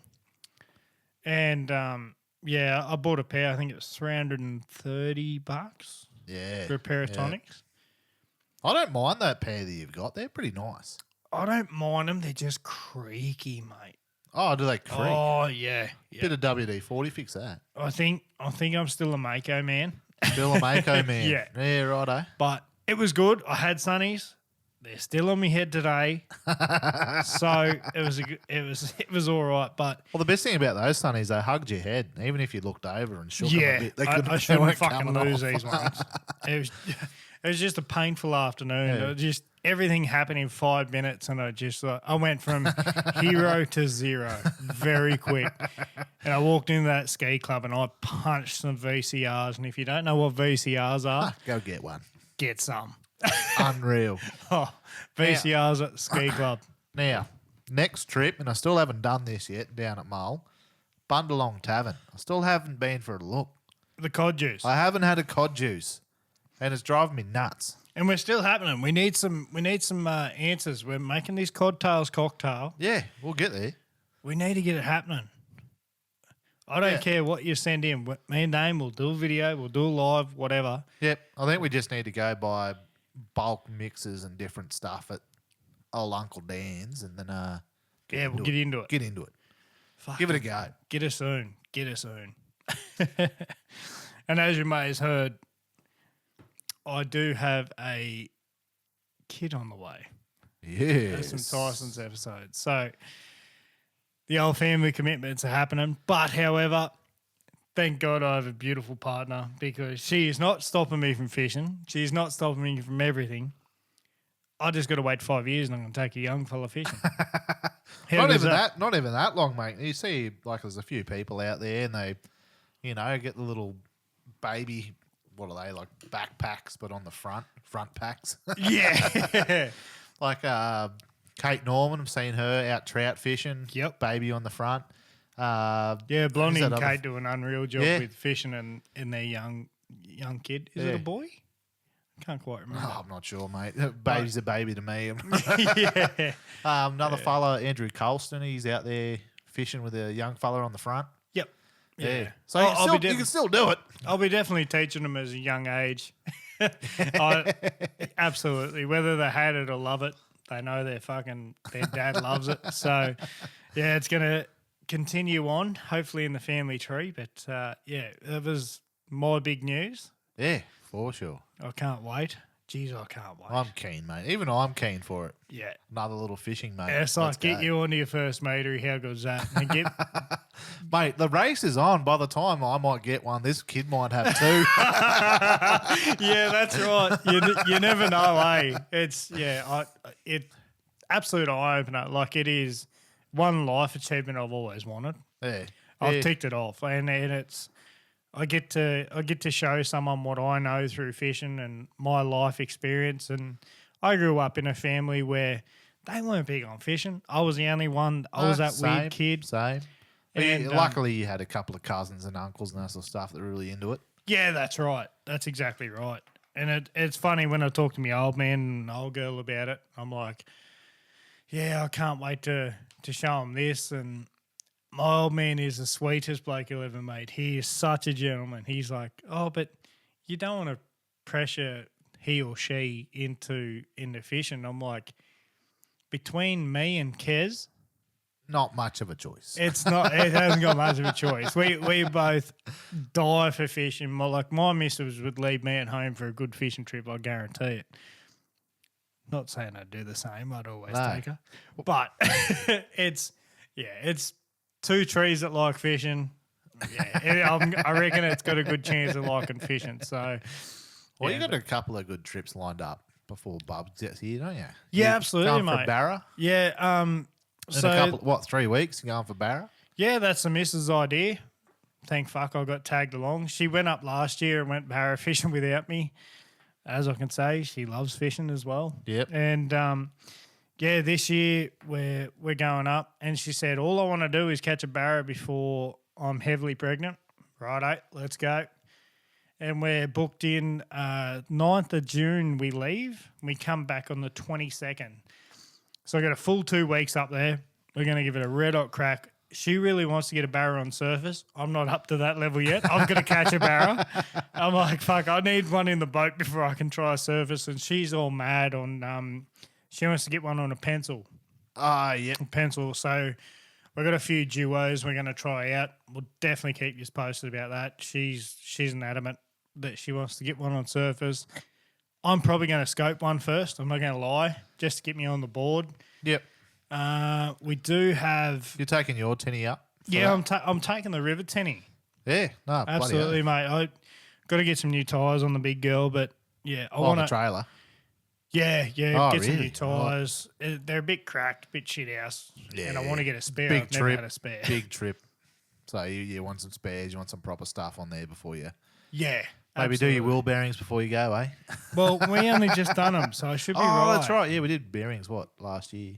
And I bought a pair. I think it was $330. Yeah, for a pair of tonics. I don't mind that pair that you've got. They're pretty nice. I don't mind them. They're just creaky, mate. Oh, do they creak? Oh, yeah. Bit of WD-40, fix that. I think I'm still a Mako man. Still a Mako man. Yeah. Yeah, righto. But it was good. I had sunnies. They're still on my head today. So it was all right. But well, the best thing about those sunnies, they hugged your head. Even if you looked over and shook them a bit, I shouldn't fucking lose these ones. It was just a painful afternoon. Yeah. Everything happened in 5 minutes, and I went from hero to zero very quick. And I walked into that ski club and I punched some VCRs. And if you don't know what VCRs are, go get one. Get some. Unreal. VCRs at the ski club. Now, next trip, and I still haven't done this yet down at Mull, Bundalong Tavern. I still haven't been for a look. The cod juice. I haven't had a cod juice, and it's driving me nuts. And we're still happening. We need some answers. We're making this CodTales cocktail. Yeah, we'll get there. We need to get it happening. I don't care what you send in. Me and Dane will do a video, we'll do a live, whatever. Yep. I think we just need to go buy bulk mixes and different stuff at old Uncle Dan's, and then we'll get into it. Get into it. Fuck, give it a go. Get us soon. And as you may have heard, I do have a kid on the way. Yes. That's some Tyson's episodes. So the old family commitments are happening. But, however, thank God I have a beautiful partner because she is not stopping me from fishing. She's not stopping me from everything. I just got to wait 5 years and I'm going to take a young fella fishing. Not even that long, mate. You see, like, there's a few people out there and they, get the little baby, what are they, like backpacks, but on the front packs. Yeah. Like Kate Norman, I've seen her out trout fishing. Yep. Baby on the front. Yeah, Blondie who's and that Kate other- do an unreal job Yeah. with fishing and their young kid. Is it Yeah. a boy? Can't quite remember. Oh, I'm not sure, mate. Baby's a baby to me. Yeah. Another fella, Andrew Colston, he's out there fishing with a young fella on the front. Yep. Yeah. So you can still do it. I'll be definitely teaching them as a young age. Absolutely. Whether they hate it or love it, they know their dad loves it. So, yeah, it's going to continue on, hopefully in the family tree. But, yeah, that was my big news. Yeah, for sure. I can't wait. Jeez, I can't wait. I'm keen, mate. Even I'm keen for it. Yeah. Another little fishing, mate. It's like, get you onto your first metery. How good's that? And Mate, the race is on. By the time I might get one, this kid might have two. Yeah, that's right. You never know, eh? It's absolute eye opener. Like, it is one life achievement I've always wanted. Yeah. I've ticked it off, and it's I get to show someone what I know through fishing and my life experience. And I grew up in a family where they weren't big on fishing. I was the only one. I was that weird kid. Same. But And, luckily, you had a couple of cousins and uncles and that sort of stuff that were really into it. Yeah, that's right. That's exactly right. And it's funny when I talk to my old man and old girl about it. I'm like, yeah, I can't wait to show them this. And my old man is the sweetest bloke you'll ever meet. He is such a gentleman. He's like, oh, but you don't want to pressure he or she into fishing. I'm like, between me and Kez, Not much of a choice. it's not. It hasn't got much of a choice. We both die for fishing. My missus would leave me at home for a good fishing trip. I guarantee it. Not saying I'd do the same. I'd always No. take her, but it's two trees that like fishing. Yeah, I reckon it's got a good chance of liking fishing. So, Well, yeah, you got a couple of good trips lined up before Bubs gets here, don't you? Yeah, You absolutely, going mate. for Barra? yeah. In So a couple, 3 weeks? You going for Barra? yeah, that's the missus' idea. Thank fuck I got tagged along. She went up last year and went Barra fishing without me. As I can say, she loves fishing as well. Yep. And yeah, this year we're going up, and she said all I want to do is catch a Barra before I'm heavily pregnant. Righto, let's go. And we're booked in 9th of June. We leave. We come back on the 22nd. So I got a full 2 weeks up there. We're going to give it a red hot crack. She really wants to get a Barra on surface. I'm not up to that level yet. I'm going to catch a Barra. I'm like, fuck, I need one in the boat before I can try surface. And she's all mad on, she wants to get one on a pencil. Yep. Pencil. So we've got a few duos we're going to try out. We'll definitely keep you posted about that. She's an adamant that she wants to get one on surface. I'm probably going to scope one first. I'm not going to lie, just to get me on the board. Yep. We do have. You're taking your tinny up? for Yeah, that? I'm taking the river tenny. Yeah. No, Absolutely, mate. I got to get some new tyres on the big girl, but yeah, I On want the to. trailer. Yeah, Oh, get some new really? tyres. They're a bit cracked, a bit shit house, and I Yeah. want to get a spare. Big I've never trip. had a spare. Big trip. So you want some spares, you want some proper stuff on there before you. Yeah, Maybe do absolutely. your wheel bearings before you go, eh? Well, we only just done them, so I should be Oh, right. that's right. Yeah, we did bearings, last year?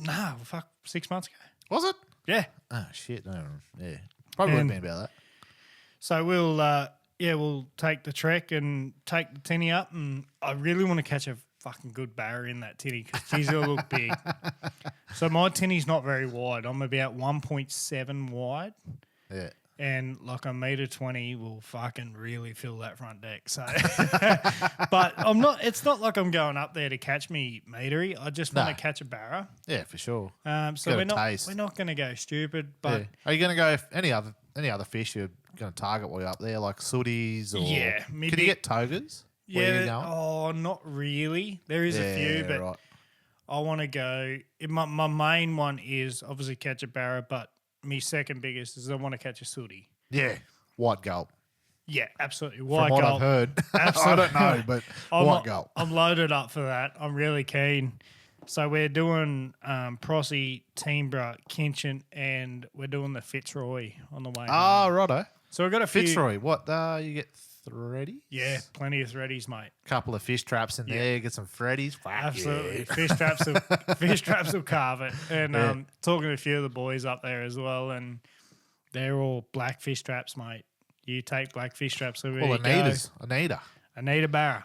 Nah, fuck, 6 months ago. Was it? Yeah. Oh, shit. No, yeah. Probably would have And- been about that. So we'll take the trek and take the tinny up, and I really want to catch a fucking good Barra in that tinny because she's gonna look big. So my tinny's not very wide. I'm about 1.7 wide, Yeah. and like a metre 20 will fucking really fill that front deck. So, but I'm not. It's not like I'm going up there to catch me metery. I just want No. to catch a Barra. Yeah, for sure. So Get a we're not taste. going to go stupid, but. Yeah. Are you going to go any other fish you're going to target while you're up there, like sooties or? Yeah, Can maybe- you get togas? Where Yeah, you going? oh, not really. There is a few, but right. I want to go. My main one is obviously catch a Barra, but my second biggest is I want to catch a sooty. Yeah, white gulp. Yeah, absolutely. From White what gulp. I've heard, I Absolutely. don't know, but white gulp. I'm loaded up for that. I'm really keen. So we're doing Prossie, Teamborough, Kinchin, and we're doing the Fitzroy on the way. Ah, righto. So we've got a few. Fitzroy, what? You get threadies? Yeah, plenty of threadies, mate. Couple of fish traps in there. Get some threadies. Fuck Absolutely. yeah. Fish traps will carve it. And talking to a few of the boys up there as well. And They're all black fish traps, mate. You take black fish traps everywhere Well, you go. Anita Barra.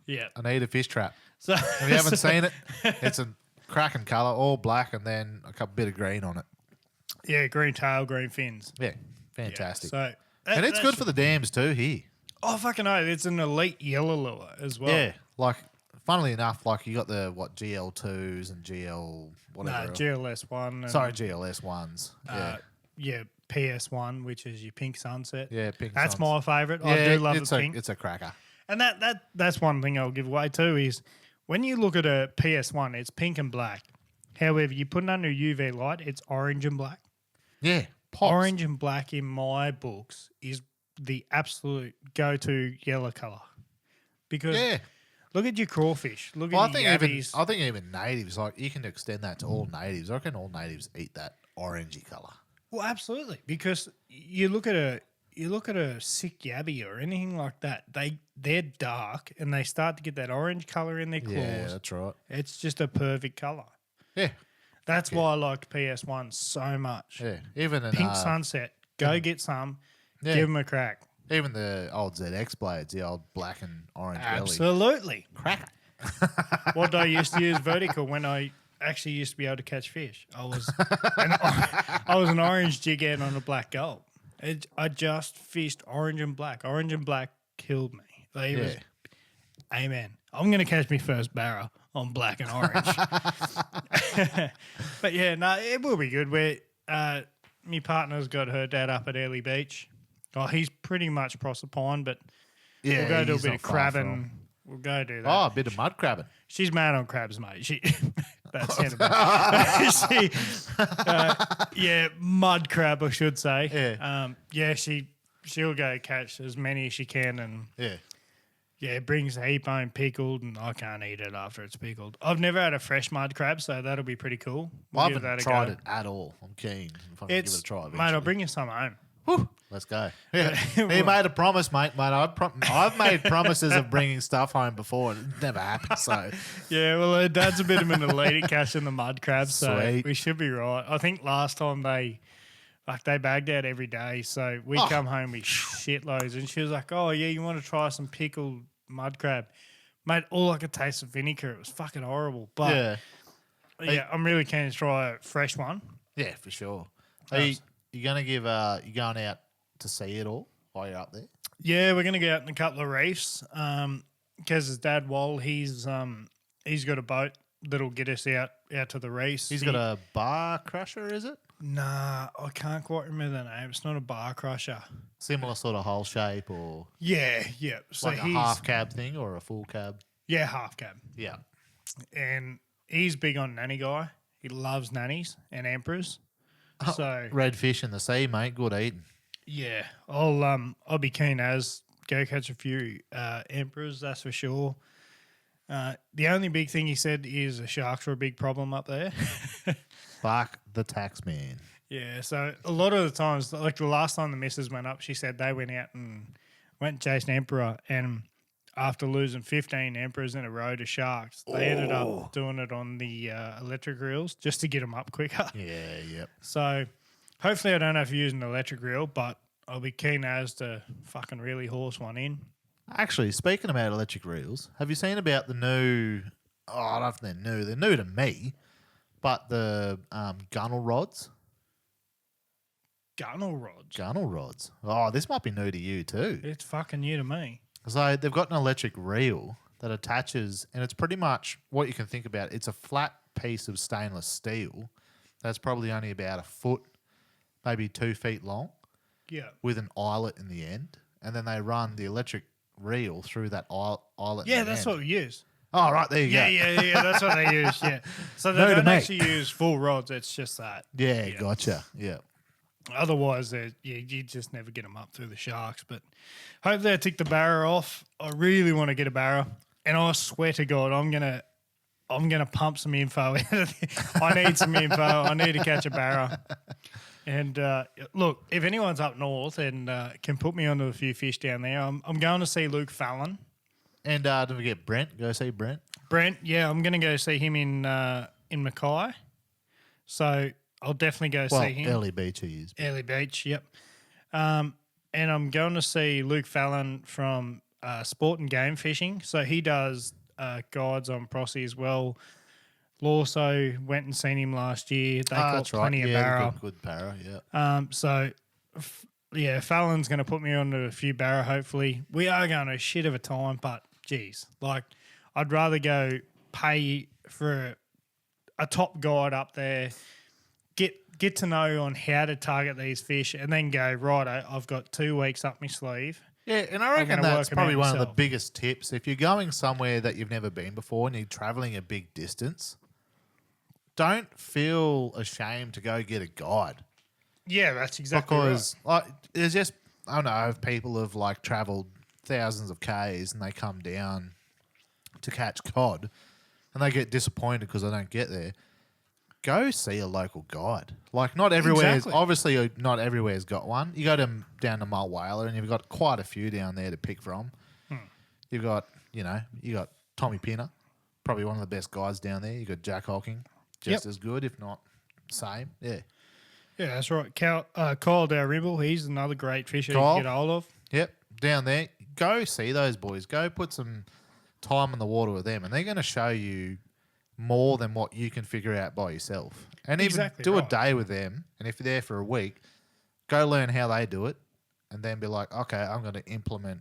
Yeah. Anita fish trap. So If you haven't seen it, it's a cracking colour, all black, and then a couple bit of green on it. Yeah, green tail, green fins. Yeah, fantastic. Yeah, so and it's good for the dams too here. Oh, fucking no. It's an elite yellow lure as well. Yeah, like, funnily enough, like you got the, GL2s and GL whatever. No, GLS1. Sorry, GLS ones. Yeah, PS1, which is your pink sunset. Yeah, pink That's suns. my favourite. Yeah, I do love it's the pink. It's a cracker. And that's one thing I'll give away too is when you look at a PS1, it's pink and black. However, you put it under UV light, it's orange and black. Yeah, pops. Orange and black in my books is the absolute go-to yellow colour. Because look at your crawfish. Look at your yabbies. I think even natives, like you can extend that to all natives. I reckon all natives eat that orangey colour. Well, absolutely. Because you look at a sick yabby or anything like that, they're dark and they start to get that orange colour in their claws. Yeah, that's right. It's just a perfect colour. Yeah. That's why I liked PS1 so much. Yeah. Even an Pink Sunset. Go get some. Yeah. Give them a crack. Even the old ZX blades, the old black and orange belly. Absolutely. Cracker. What I used to use vertical when I actually used to be able to catch fish. I was an orange jig head on a black gulp. I just fished orange and black. Orange and black killed me. Amen. I'm going to catch me first Barra on black and orange. But yeah, no, it will be good. My partner's got her dad up at Early Beach. Oh, he's pretty much Proserpine, but we'll go do a bit of crabbing. We'll go do that. Oh, a bit of mud crabbing. She's mad on crabs, mate. That sounded bad. Mud crab, I should say. Yeah. She'll go catch as many as she can, and it brings a heap home pickled, and I can't eat it after it's pickled. I've never had a fresh mud crab, so that'll be pretty cool. I haven't tried it at all. I'm keen. If I can give it a try eventually. Mate, I'll bring you some home. Whew, let's go. Yeah. He made a promise, mate. I've made promises of bringing stuff home before, and it never happened. So yeah, well, her dad's a bit of an elite at catching the mud crabs, so Sweet. we should be right. I think last time they bagged out every day, so we come home with shitloads, and she was like, "Oh yeah, you want to try some pickled mud crab?" Mate, all I could taste was vinegar. It was fucking horrible. But I'm really keen to try a fresh one. Yeah, for sure. You going to you going out to see it all while you're up there? Yeah, we're going to go out in a couple of reefs. Kez's dad, Wal, he's got a boat that'll get us out to the reefs. He's got a bar crusher, is it? Nah, I can't quite remember the name. It's not a bar crusher. Similar sort of hull shape or... Yeah. So like a half cab thing or a full cab? Yeah, half cab. Yeah. And he's big on nanny guy. He loves nannies and emperors. So red fish in the sea, mate. Good eating. Yeah, I'll be keen as go catch a few emperors. That's for sure. The only big thing he said is the sharks are a big problem up there. Fuck the tax man. Yeah, so a lot of the times, like the last time the missus went up, she said they went out and went chasing emperor, and after losing 15 emperors in a row to sharks, they ended up doing it on the electric reels just to get them up quicker. Yeah, yep. So hopefully I don't have to use an electric reel, but I'll be keen as to fucking really horse one in. Actually, speaking about electric reels, have you seen about the new... Oh, I don't know if they're new. They're new to me, but the gunnel rods. Gunnel rods? Gunnel rods. Oh, this might be new to you too. It's fucking new to me. So they've got an electric reel that attaches, and it's pretty much what you can think about. It's a flat piece of stainless steel that's probably only about a foot, maybe 2 feet long. Yeah. With an eyelet in the end, and then they run the electric reel through that eyelet. Yeah, that's what we use. Oh, right, there you go. Yeah, that's what they use, yeah. So they don't actually use full rods, it's just that. Yeah, gotcha, yeah. Otherwise, you just never get them up through the sharks. But hopefully I tick the Barra off. I really want to get a Barra, and I swear to God, I'm gonna pump some info. I need some info. I need to catch a Barra. And look, if anyone's up north and can put me onto a few fish down there, I'm going to see Luke Fallon. And don't forget Brent. Go see Brent. Brent, yeah, I'm going to go see him in Mackay. So I'll definitely go Well, see him. early beach he is. Early Beach, yep. And I'm going to see Luke Fallon from Sport and Game Fishing. So he does guides on Prossie as well. Lawso went and seen him last year. They caught That's right. plenty of Barra. Good Barra, yeah. Fallon's going to put me on to a few Barra, hopefully. We are going to a shit of a time, but, geez, like, I'd rather go pay for a top guide up there, get to know on how to target these fish, and then go, righto, I've got 2 weeks up my sleeve. Yeah, and I reckon gonna that's work 'em probably out one of the myself. biggest tips. If you're going somewhere that you've never been before and you're traveling a big distance, don't feel ashamed to go get a guide. Yeah, that's exactly Because like, there's just, I don't know, if people have like travelled thousands of Ks and they come down to catch cod and they get disappointed because they don't get there, go see a local guide. Like not everywhere, Exactly. obviously not everywhere's got one. You go down to Mulwala and you've got quite a few down there to pick from. You've got, you got Tommy Pinner, probably one of the best guys down there. You got Jack Hawking, just as good, if not same. Yeah. Yeah, that's right. Kyle Dalrymple, he's another great fisher Kyle? you can get hold of. Yep, down there. Go see those boys. Go put some time in the water with them, and they're going to show you more than what you can figure out by yourself. And even Exactly do a right. day with them, and if you're there for a week, go learn how they do it, and then be like, okay, I'm going to implement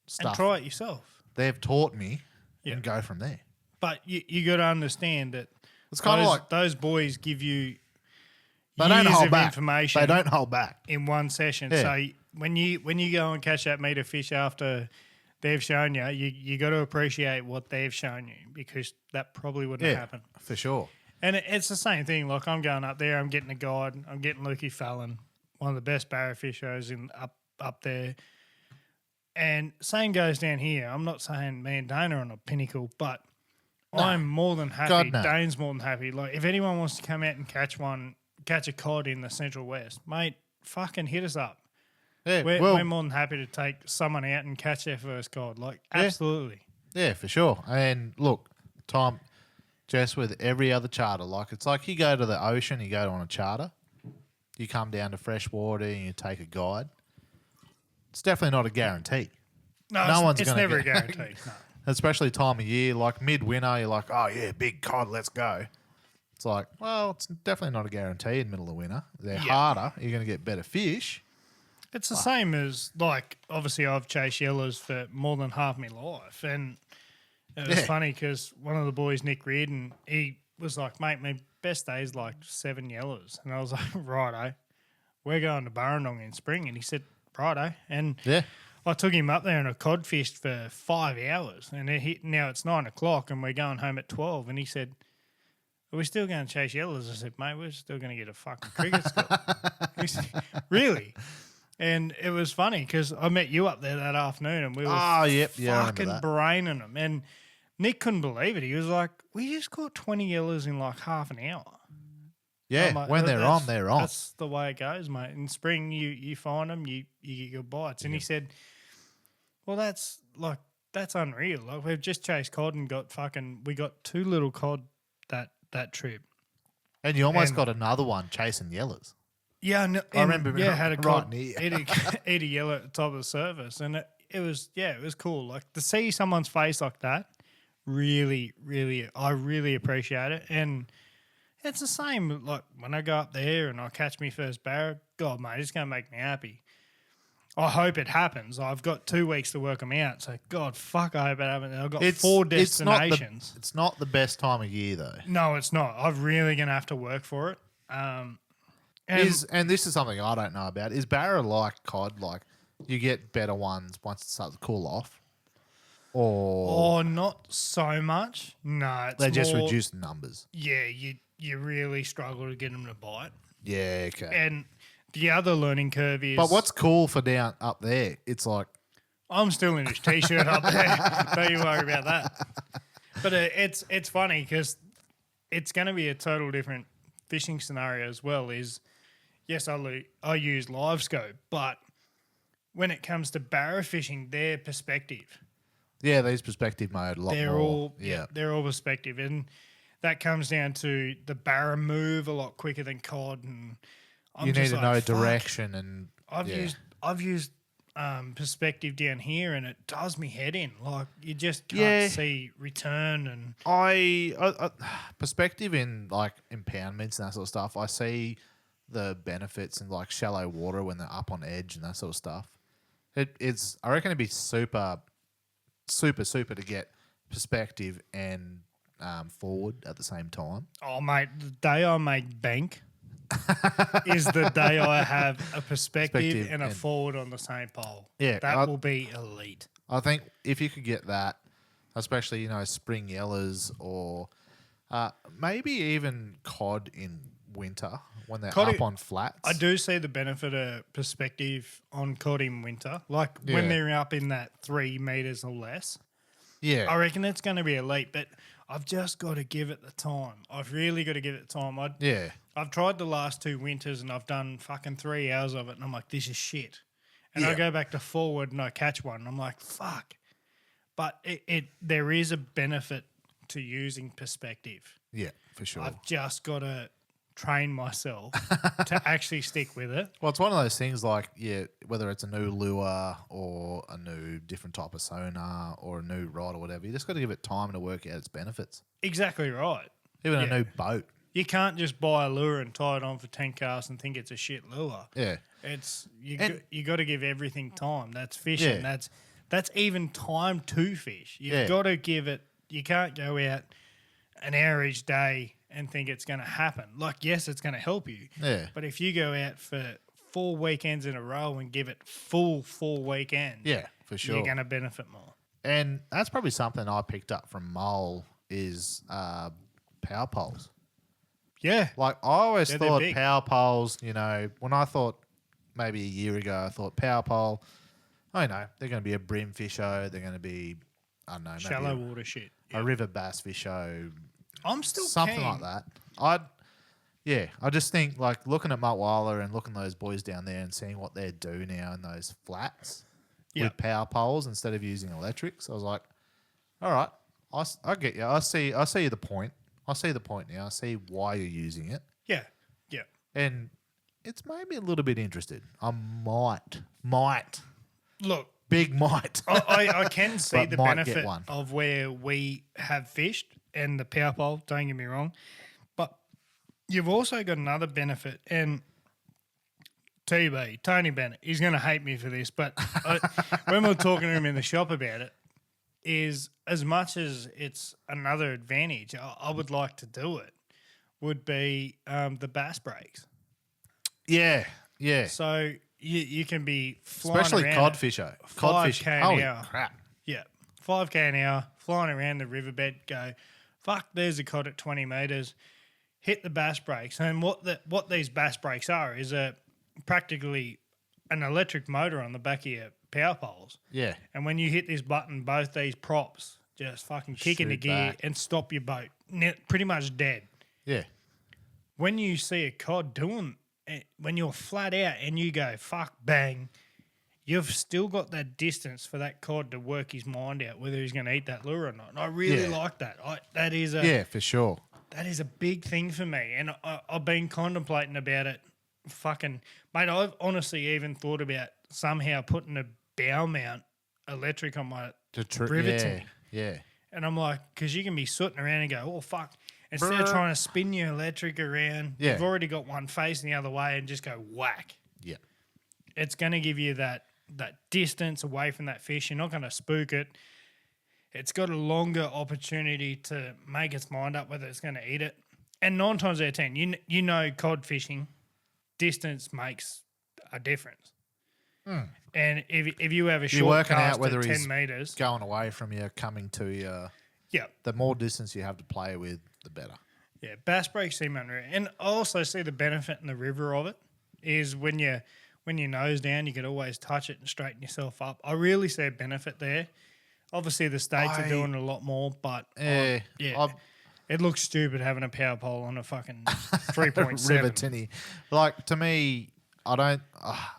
stuff And try it yourself. they've taught me, Yeah. and go from there. But you got to understand that It's kind of like those boys give you they don't years hold of back. information They don't hold back. in one session. Yeah. So when you go and catch that meter fish after they've shown you got to appreciate what they've shown you, because that probably wouldn't happen. For sure. And it's the same thing. Like I'm going up there, I'm getting a guide, I'm getting Lukey Fallon, one of the best barra fishers up there. And same goes down here. I'm not saying me and Dane are on a pinnacle, but I'm more than happy. God, no. Dane's more than happy. Like if anyone wants to come out and catch a cod in the Central West, mate, fucking hit us up. Yeah, We're more than happy to take someone out and catch their first cod. Like absolutely. yeah, for sure. And look, Tom, just with every other charter, like it's like you go to the ocean, you go on a charter, you come down to freshwater and you take a guide. It's definitely not a guarantee. No, one's it's gonna never a get- guarantee. No. Especially time of year, like midwinter, you're like, oh yeah, big cod, let's go. It's like, well, it's definitely not a guarantee in the middle of winter. They're harder. You're going to get better fish. It's the same as, like, obviously I've chased yellows for more than half my life. And it was funny because one of the boys, Nick Reardon, he was like, mate, my best day is like 7 yellows. And I was like, righto, we're going to Burrendong in spring. And he said, righto. And Yeah. I took him up there and I cod fished for 5 hours. And now it's 9 o'clock and we're going home at 12. And he said, are we still going to chase yellows? I said, mate, we're still going to get a fucking cricket score. He said, really? And it was funny because I met you up there that afternoon and we were Oh, yep. Yeah, I remember fucking that. braining them. And Nick couldn't believe it. He was like, we just caught 20 yellows in like half an hour. Yeah, I'm like, when they're on, "That's- they're on. That's the way it goes, mate. In spring, you find them, you get your bites. And he said, well, that's unreal. Like we've just chased cod and we got 2 little cod that trip. And you almost and- got another one chasing yellows. Yeah, no, I remember had a right cod near. eat a yellow at the top of the surface, and it was cool. Like to see someone's face like that, really, really, I really appreciate it. And it's the same. Like when I go up there and I catch me first barra, God, mate, it's gonna make me happy. I hope it happens. I've got 2 weeks to work them out. So God, fuck, I hope it happens. I've got 4 destinations. It's not the best time of year though. No, it's not. I'm really gonna have to work for it. And And this is something I don't know about. Is Barra like cod? Like you get better ones once it starts to cool off, or oh, not so much. No, it's they just more- reduce the numbers? Yeah, you really struggle to get them to bite. Yeah, okay. And the other learning curve is. But what's cool for down up there? It's like I'm still in his t-shirt up there. Don't you worry about that. But it's funny because it's going to be a total different fishing scenario as well. Is yes, I use live scope, but when it comes to barra fishing, their perspective. these perspective mode a lot They're more. all they're all perspective, and that comes down to the Barra move a lot quicker than cod, and I'm You need just to like, know fuck. direction and I've used perspective down here, and it does me head in. Like you just can't Yeah. see return, and I perspective in like impoundments and that sort of stuff. I see the benefits in like shallow water when they're up on edge and that sort of stuff. It's I reckon it'd be super to get perspective and forward at the same time. oh mate, the day I make bank is the day I have a perspective and a forward on the same pole. Yeah, that will be elite. I think if you could get that, especially spring yellers or maybe even cod in winter when they're Cod up on flats. I do see the benefit of perspective on cod in winter, like when they're up in that 3 meters or less. Yeah, I reckon it's going to be elite, but I've just got to give it the time. I've really got to give it the time. I've tried the last 2 winters and I've done fucking 3 hours of it, and I'm like, this is shit. And I go back to forward and I catch one, and I'm like, fuck. But there is a benefit to using perspective. Yeah, for sure. I've just got to train myself to actually stick with it. Well, it's one of those things like, whether it's a new lure or a new different type of sonar or a new rod or whatever, you just got to give it time to work out its benefits. Exactly right. Even a new boat. You can't just buy a lure and tie it on for 10 casts and think it's a shit lure. Yeah. It's you got to give everything time. That's fishing. Yeah. That's even time to fish. You've got to give it. You can't go out an hour each day and think it's going to happen. Like, yes, it's going to help you. Yeah. But if you go out for 4 weekends in a row and give it full 4 weekends, Yeah, for sure. you're going to benefit more. And that's probably something I picked up from Mole is power poles. Yeah. Like, I always They're thought big. power poles, when I thought maybe a year ago, I thought power pole, I know, they're going to be a brim fisho. They're going to be, I don't know, maybe Shallow water shit. a river bass fisho, I'm still something keen. like that. I just think like looking at Mulwala and looking at those boys down there and seeing what they do now in those flats with power poles instead of using electrics. I was like, all right, I get you. I see the point. I see the point now. I see why you're using it. Yeah. Yeah. And it's made me a little bit interested. I might. Look, Big might. I can see But the might get benefit one. of where we have fished and the power pole, don't get me wrong. But you've also got another benefit, and TB, Tony Bennett, he's going to hate me for this, but when we were talking to him in the shop about it, is as much as it's another advantage, I would like to do it, would be the bass breaks. Yeah. So you can be flying Especially around codfisher. 5K an Holy hour. crap. Yeah, 5K an hour, flying around the riverbed, go, fuck, there's a cod at 20 metres, hit the bass brakes. And what these bass brakes are is practically an electric motor on the back of your power poles. Yeah. And when you hit this button, both these props just fucking kick into Shoot gear back. and stop your boat. Pretty much dead. Yeah. When you see a cod doing it, when you're flat out and you go, fuck, bang, you've still got that distance for that cod to work his mind out whether he's going to eat that lure or not. And I really like that. That is For sure. that is a big thing for me. And I've been contemplating about it. Fucking, mate, I've honestly even thought about somehow putting a bow mount electric on my riveting. Yeah. And I'm like, because you can be sitting around and go, oh, fuck. Instead of trying to spin your electric around, you've already got one facing the other way and just go whack. Yeah. It's going to give you that distance away from that fish. You're not going to spook it. It's got a longer opportunity to make its mind up whether it's going to eat it. And 9 times out of 10, you know cod fishing, distance makes a difference. And if you have a You're short working cast out whether at 10 he's metres, going away from you, coming to you. yeah. The more distance you have to play with, the better. Yeah, bass breaks seem unreal. And I also see the benefit in the river of it is when you're nose down, you could always touch it and straighten yourself up. I really see a benefit there. Obviously, the states are doing it a lot more, but it looks stupid having a power pole on a fucking 3.7. River tinny. Like, to me, I don't,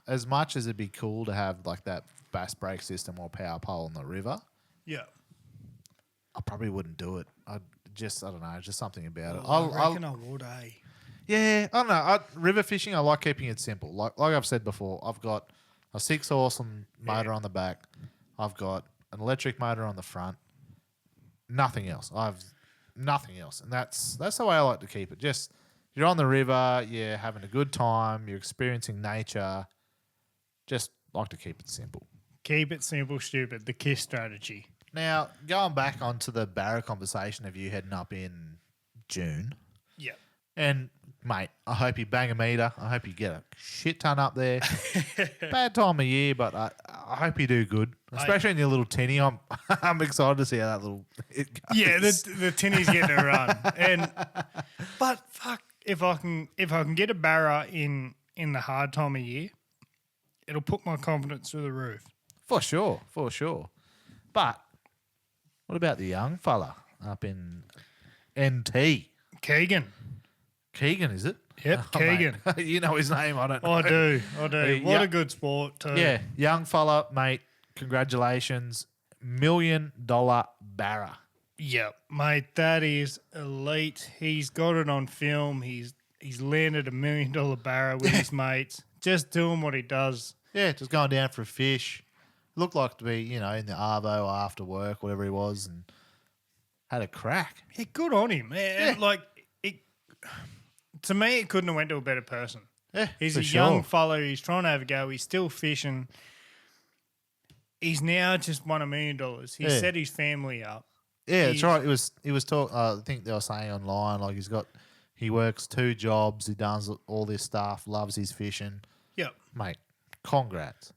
as much as it'd be cool to have like that bass brake system or power pole on the river, Yeah. I probably wouldn't do it. just I don't know, just something about it. I reckon I would, eh? Yeah, I don't know. River fishing, I like keeping it simple. Like I've said before, I've got a 6-horse motor on the back. I've got an electric motor on the front. Nothing else. I've nothing else, and that's the way I like to keep it. Just you're on the river, you're having a good time, you're experiencing nature. Just like to keep it simple. Keep it simple, stupid. The KISS strategy. Now, going back onto the Barra conversation of you heading up in June. Yeah. And, mate, I hope you bang a meter. I hope you get a shit ton up there. Bad time of year, but I hope you do good, especially in your little tinny. I'm excited to see how that little it goes. Yeah, the tinny's getting a run. But fuck, if I can get a Barra in the hard time of year, it'll put my confidence through the roof. For sure. But what about the young fella up in NT? Keegan, is it? Yep, Keegan. Mate. You know his name, I don't know. I do. What a good sport too. Yeah, young fella, mate, congratulations. $1 million Barra. Yep, mate, that is elite. He's got it on film. He's landed $1 million Barra with his mates, just doing what he does. Yeah, just going down for a fish. Looked like to be, in the Arvo after work, whatever he was, and had a crack. Yeah, good on him. Yeah. To me, it couldn't have went to a better person. Yeah, he's for a sure. young fellow. He's trying to have a go. He's still fishing. He's now just won $1 million. He set his family up. Yeah, that's right. He was talking. I think they were saying online, like he works 2 jobs. He does all this stuff. Loves his fishing. Yep, Mate, congrats.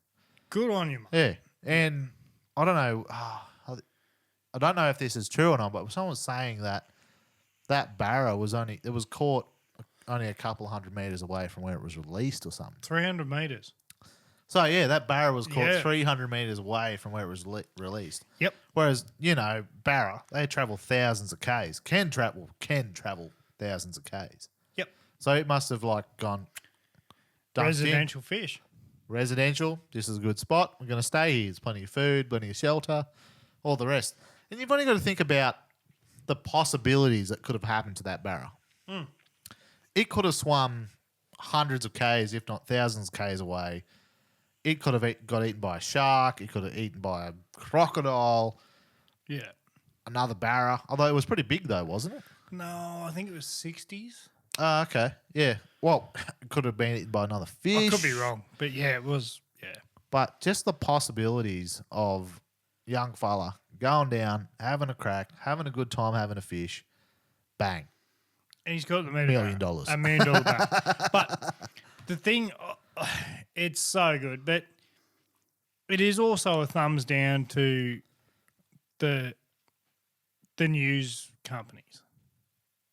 good on you, mate. Yeah, and I don't know. I don't know if this is true or not, but someone was saying that Barra was caught only a couple 100 meters away from where it was released or something. 300 meters. So yeah, that Barra was caught Yeah. 300 meters away from where it was released. Yep. Whereas Barra, they travel thousands of k's. Can travel thousands of k's. Yep. So it must have gone dumped in. Residential fish. Residential. This is a good spot. We're going to stay here. There's plenty of food, plenty of shelter, all the rest. And you've only got to think about the possibilities that could have happened to that Barra. It could have swum hundreds of k's, if not thousands of k's away. It could have got eaten by a shark. It could have eaten by a crocodile. Yeah. Another Barra. Although it was pretty big though, wasn't it? No, I think it was 60s. Okay. Yeah. Well, it could have been eaten by another fish. I could be wrong, but yeah, it was. Yeah. But just the possibilities of young fella going down, having a crack, having a good time, having a fish, bang. And he's got the $1 million. $1 million back. But the thing, it's so good, but it is also a thumbs down to the news companies.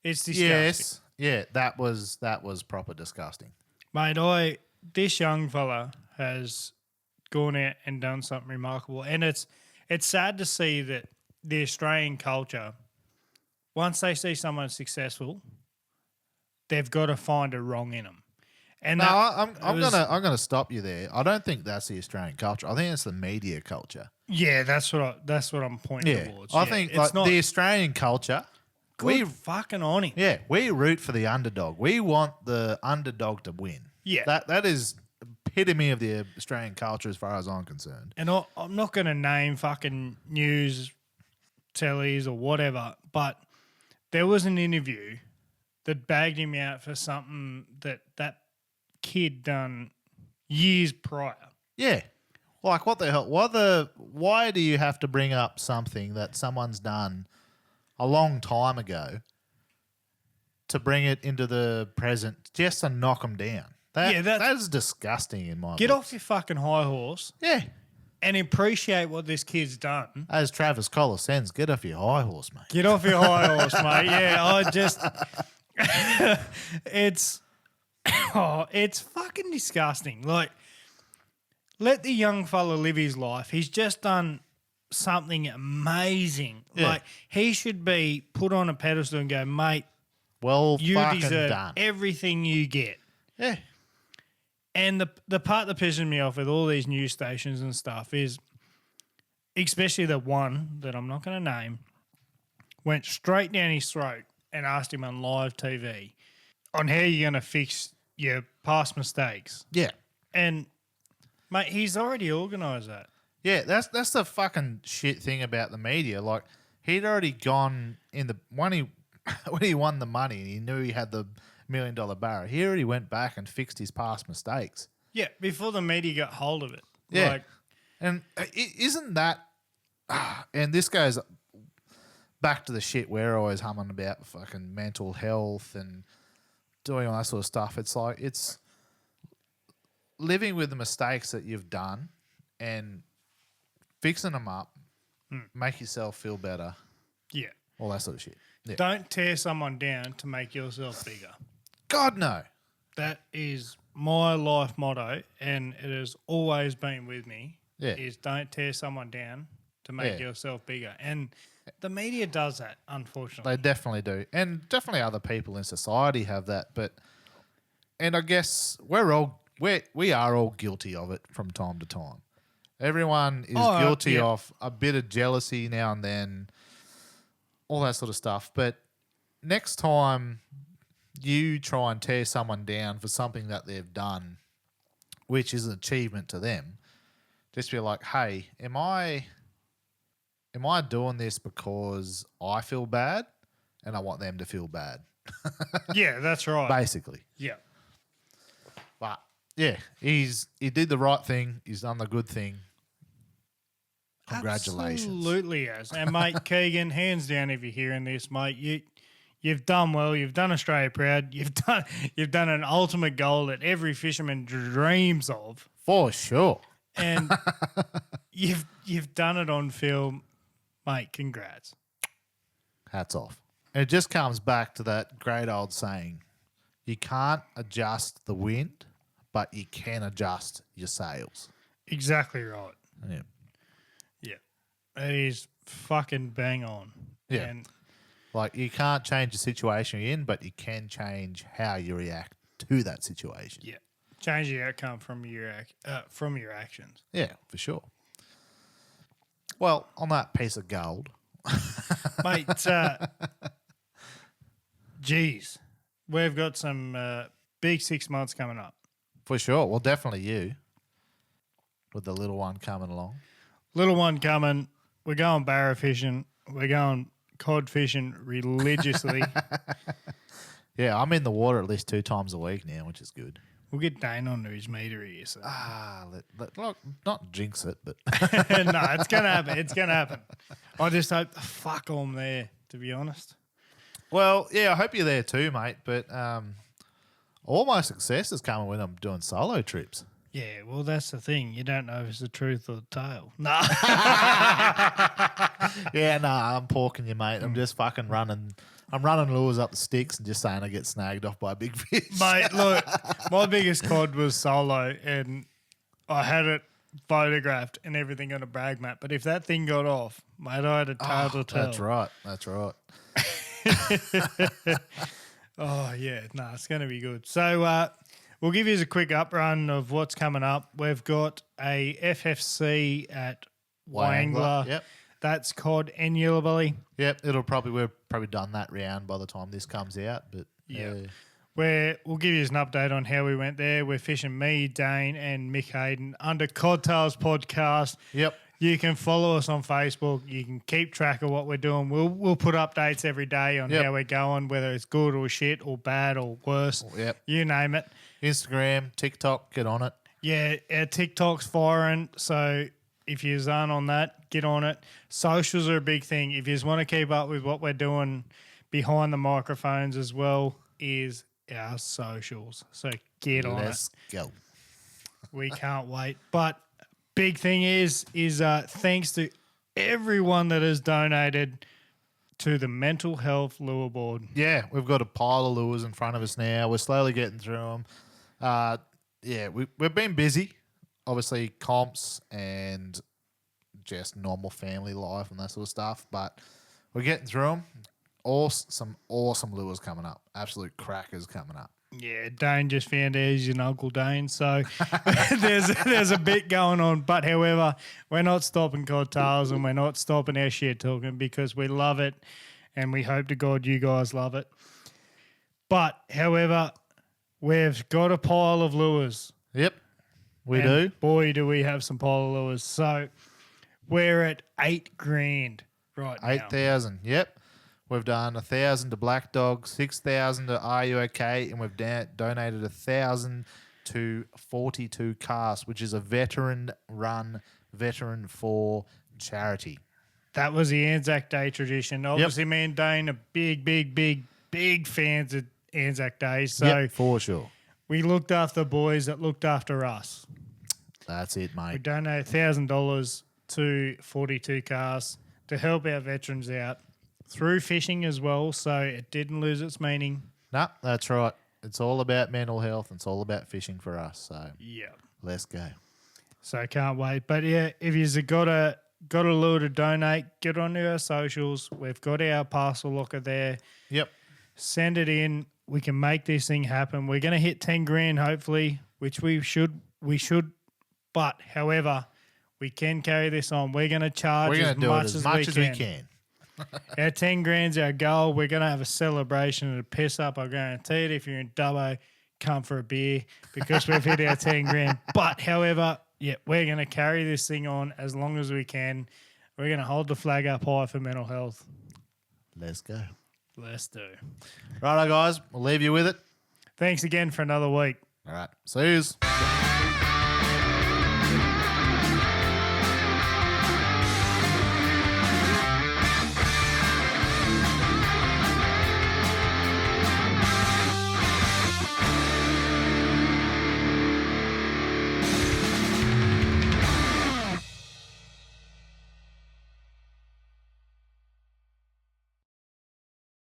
It's disgusting. Yes. Yeah, that was proper disgusting. Mate, this young fella has gone out and done something remarkable. And it's sad to see that the Australian culture, once they see someone successful, they've got to find a wrong in them. And No, I'm gonna stop you there. I don't think that's the Australian culture. I think it's the media culture. yeah, that's what I'm pointing towards. I Yeah, think it's not the Australian culture. good fucking on him. Yeah, we root for the underdog. We want the underdog to win. Yeah. That is epitome of the Australian culture as far as I'm concerned. And I'm not going to name fucking news tellies or whatever, but there was an interview that bagged him out for something that kid done years prior. Yeah. Like, what the hell? Why do you have to bring up something that someone's done a long time ago to bring it into the present just to knock them down? That is disgusting in my Get book. off your fucking high horse Yeah. and appreciate what this kid's done. As Travis Collar sends, get off your high horse, mate. Get off your high horse, mate. Yeah, it's fucking disgusting. Like, let the young fella live his life. He's just done something amazing. Yeah. Like, he should be put on a pedestal and go, mate, Well, you fucking deserve done. everything you get. Yeah. And the part that pisses me off with all these news stations and stuff is, especially the one that I'm not going to name, went straight down his throat and asked him on live TV on how you're going to fix your past mistakes. Yeah. And, mate, he's already organised that. Yeah, that's the fucking shit thing about the media. Like, he'd already gone in the when he won the money and he knew he had the $1 million Barra. He already went back and fixed his past mistakes. Yeah, before the media got hold of it. Yeah, Like, and isn't that? And this goes back to the shit we're always humming about, fucking mental health and doing all that sort of stuff. It's like it's living with the mistakes that you've done and fixing them up, make yourself feel better. Yeah. All that sort of shit. Yeah. Don't tear someone down to make yourself bigger. God, no. That is my life motto, and it has always been with me, is don't tear someone down to make yourself bigger. And the media does that, unfortunately. They definitely do. And definitely other people in society have that. And I guess we are all guilty of it from time to time. Everyone is guilty of a bit of jealousy now and then, all that sort of stuff. But next time you try and tear someone down for something that they've done, which is an achievement to them, just be like, hey, am I doing this because I feel bad and I want them to feel bad? Yeah, that's right. Basically. Yeah. But yeah, he did the right thing. He's done the good thing. Congratulations. Absolutely has. And mate, Keegan, hands down if you're hearing this, mate, you've done well. You've done Australia proud. You've done an ultimate goal that every fisherman dreams of. For sure. And you've done it on film. Mate, congrats. Hats off. And it just comes back to that great old saying, you can't adjust the wind, but you can adjust your sails. Exactly right. Yeah. Yeah. It is fucking bang on. Yeah. And like, you can't change the situation you're in, but you can change how you react to that situation. yeah. Change the outcome from your actions. Yeah, for sure. Well, on that piece of gold. Mate, geez, we've got some big 6 months coming up. For sure. Well, definitely you. With the little one coming along. Little one coming. We're going barra fishing. We're going cod fishing religiously. Yeah, I'm in the water at least 2 times a week now, which is good. We'll get Dane onto his meter here. So. Look, not jinx it, but No, it's going to happen. It's going to happen. I just hope the fuck I'm there, to be honest. Well, yeah, I hope you're there too, mate. But all my success is coming when I'm doing solo trips. Yeah, well, that's the thing. You don't know if it's the truth or the tale. No. Yeah, I'm porking you, mate. I'm just fucking running. I'm running lures up the sticks and just saying I get snagged off by a big fish. Mate, look, my biggest cod was solo, and I had it photographed and everything on a brag map. But if that thing got off, mate, I had a tale to tell. That's right. Oh, yeah. No, it's going to be good. So we'll give you a quick uprun of what's coming up. We've got a FFC at Wangler. Yep. That's cod and yellow belly. Yep. We've probably done that round by the time this comes out. But We'll give you an update on how we went there. We're fishing me, Dane, and Mick Hayden under CodTales podcast. Yep. You can follow us on Facebook. You can keep track of what we're doing. We'll put updates every day on how we're going, whether it's good or shit or bad or worse. Yep. You name it. Instagram, TikTok, get on it. Yeah, our TikTok's firing, so if you aren't on that, get on it. Socials are a big thing. If you just want to keep up with what we're doing behind the microphones as well, is our socials. So get on it. Let's go. We can't wait. But big thing is thanks to everyone that has donated to the mental health lure board. Yeah, we've got a pile of lures in front of us now. We're slowly getting through them. We've been busy. Obviously, comps and just normal family life and that sort of stuff. But we're getting through them. Some awesome lures coming up. Absolute crackers coming up. Yeah, Dane just found out he's an Uncle Dane, so there's a bit going on. But however, we're not stopping CodTales and we're not stopping our shit talking because we love it and we hope to God you guys love it. But, however, we've got a pile of lures. Yep, we And do. boy, do we have some pile of lures. So we're at $8,000 right now. 8,000. Yep. We've done 1,000 to Black Dog, 6,000 to Are You Okay? And we've donated 1,000 to 42 Casts, which is a veteran-run, veteran-for charity. That was the Anzac Day tradition. Obviously, me and Dane are big fans of Anzac Day. So Yep, for sure. we looked after the boys that looked after us. That's it, We mate. donated $1,000 to 42 Casts to help our veterans out through fishing as well, so it didn't lose its meaning. No, that's right. It's all about mental health. It's all about fishing for us. So Yeah. let's go. So can't wait. But yeah, if you've got a lure to donate, get onto our socials. We've got our parcel locker there. Yep. Send it in. We can make this thing happen. We're going to hit 10 grand hopefully, which we should. But however, we can carry this on. We're going to charge We're going as to do much it as much as we can. can. Our 10 grand's our goal. We're going to have a celebration and a piss up. I guarantee it. If you're in Dubbo, come for a beer because we've hit our 10 grand. But however, yeah, we're going to carry this thing on as long as we can. We're going to hold the flag up high for mental health. Let's go. Let's do. Righto, guys. We'll leave you with it. Thanks again for another week. All right. See yous.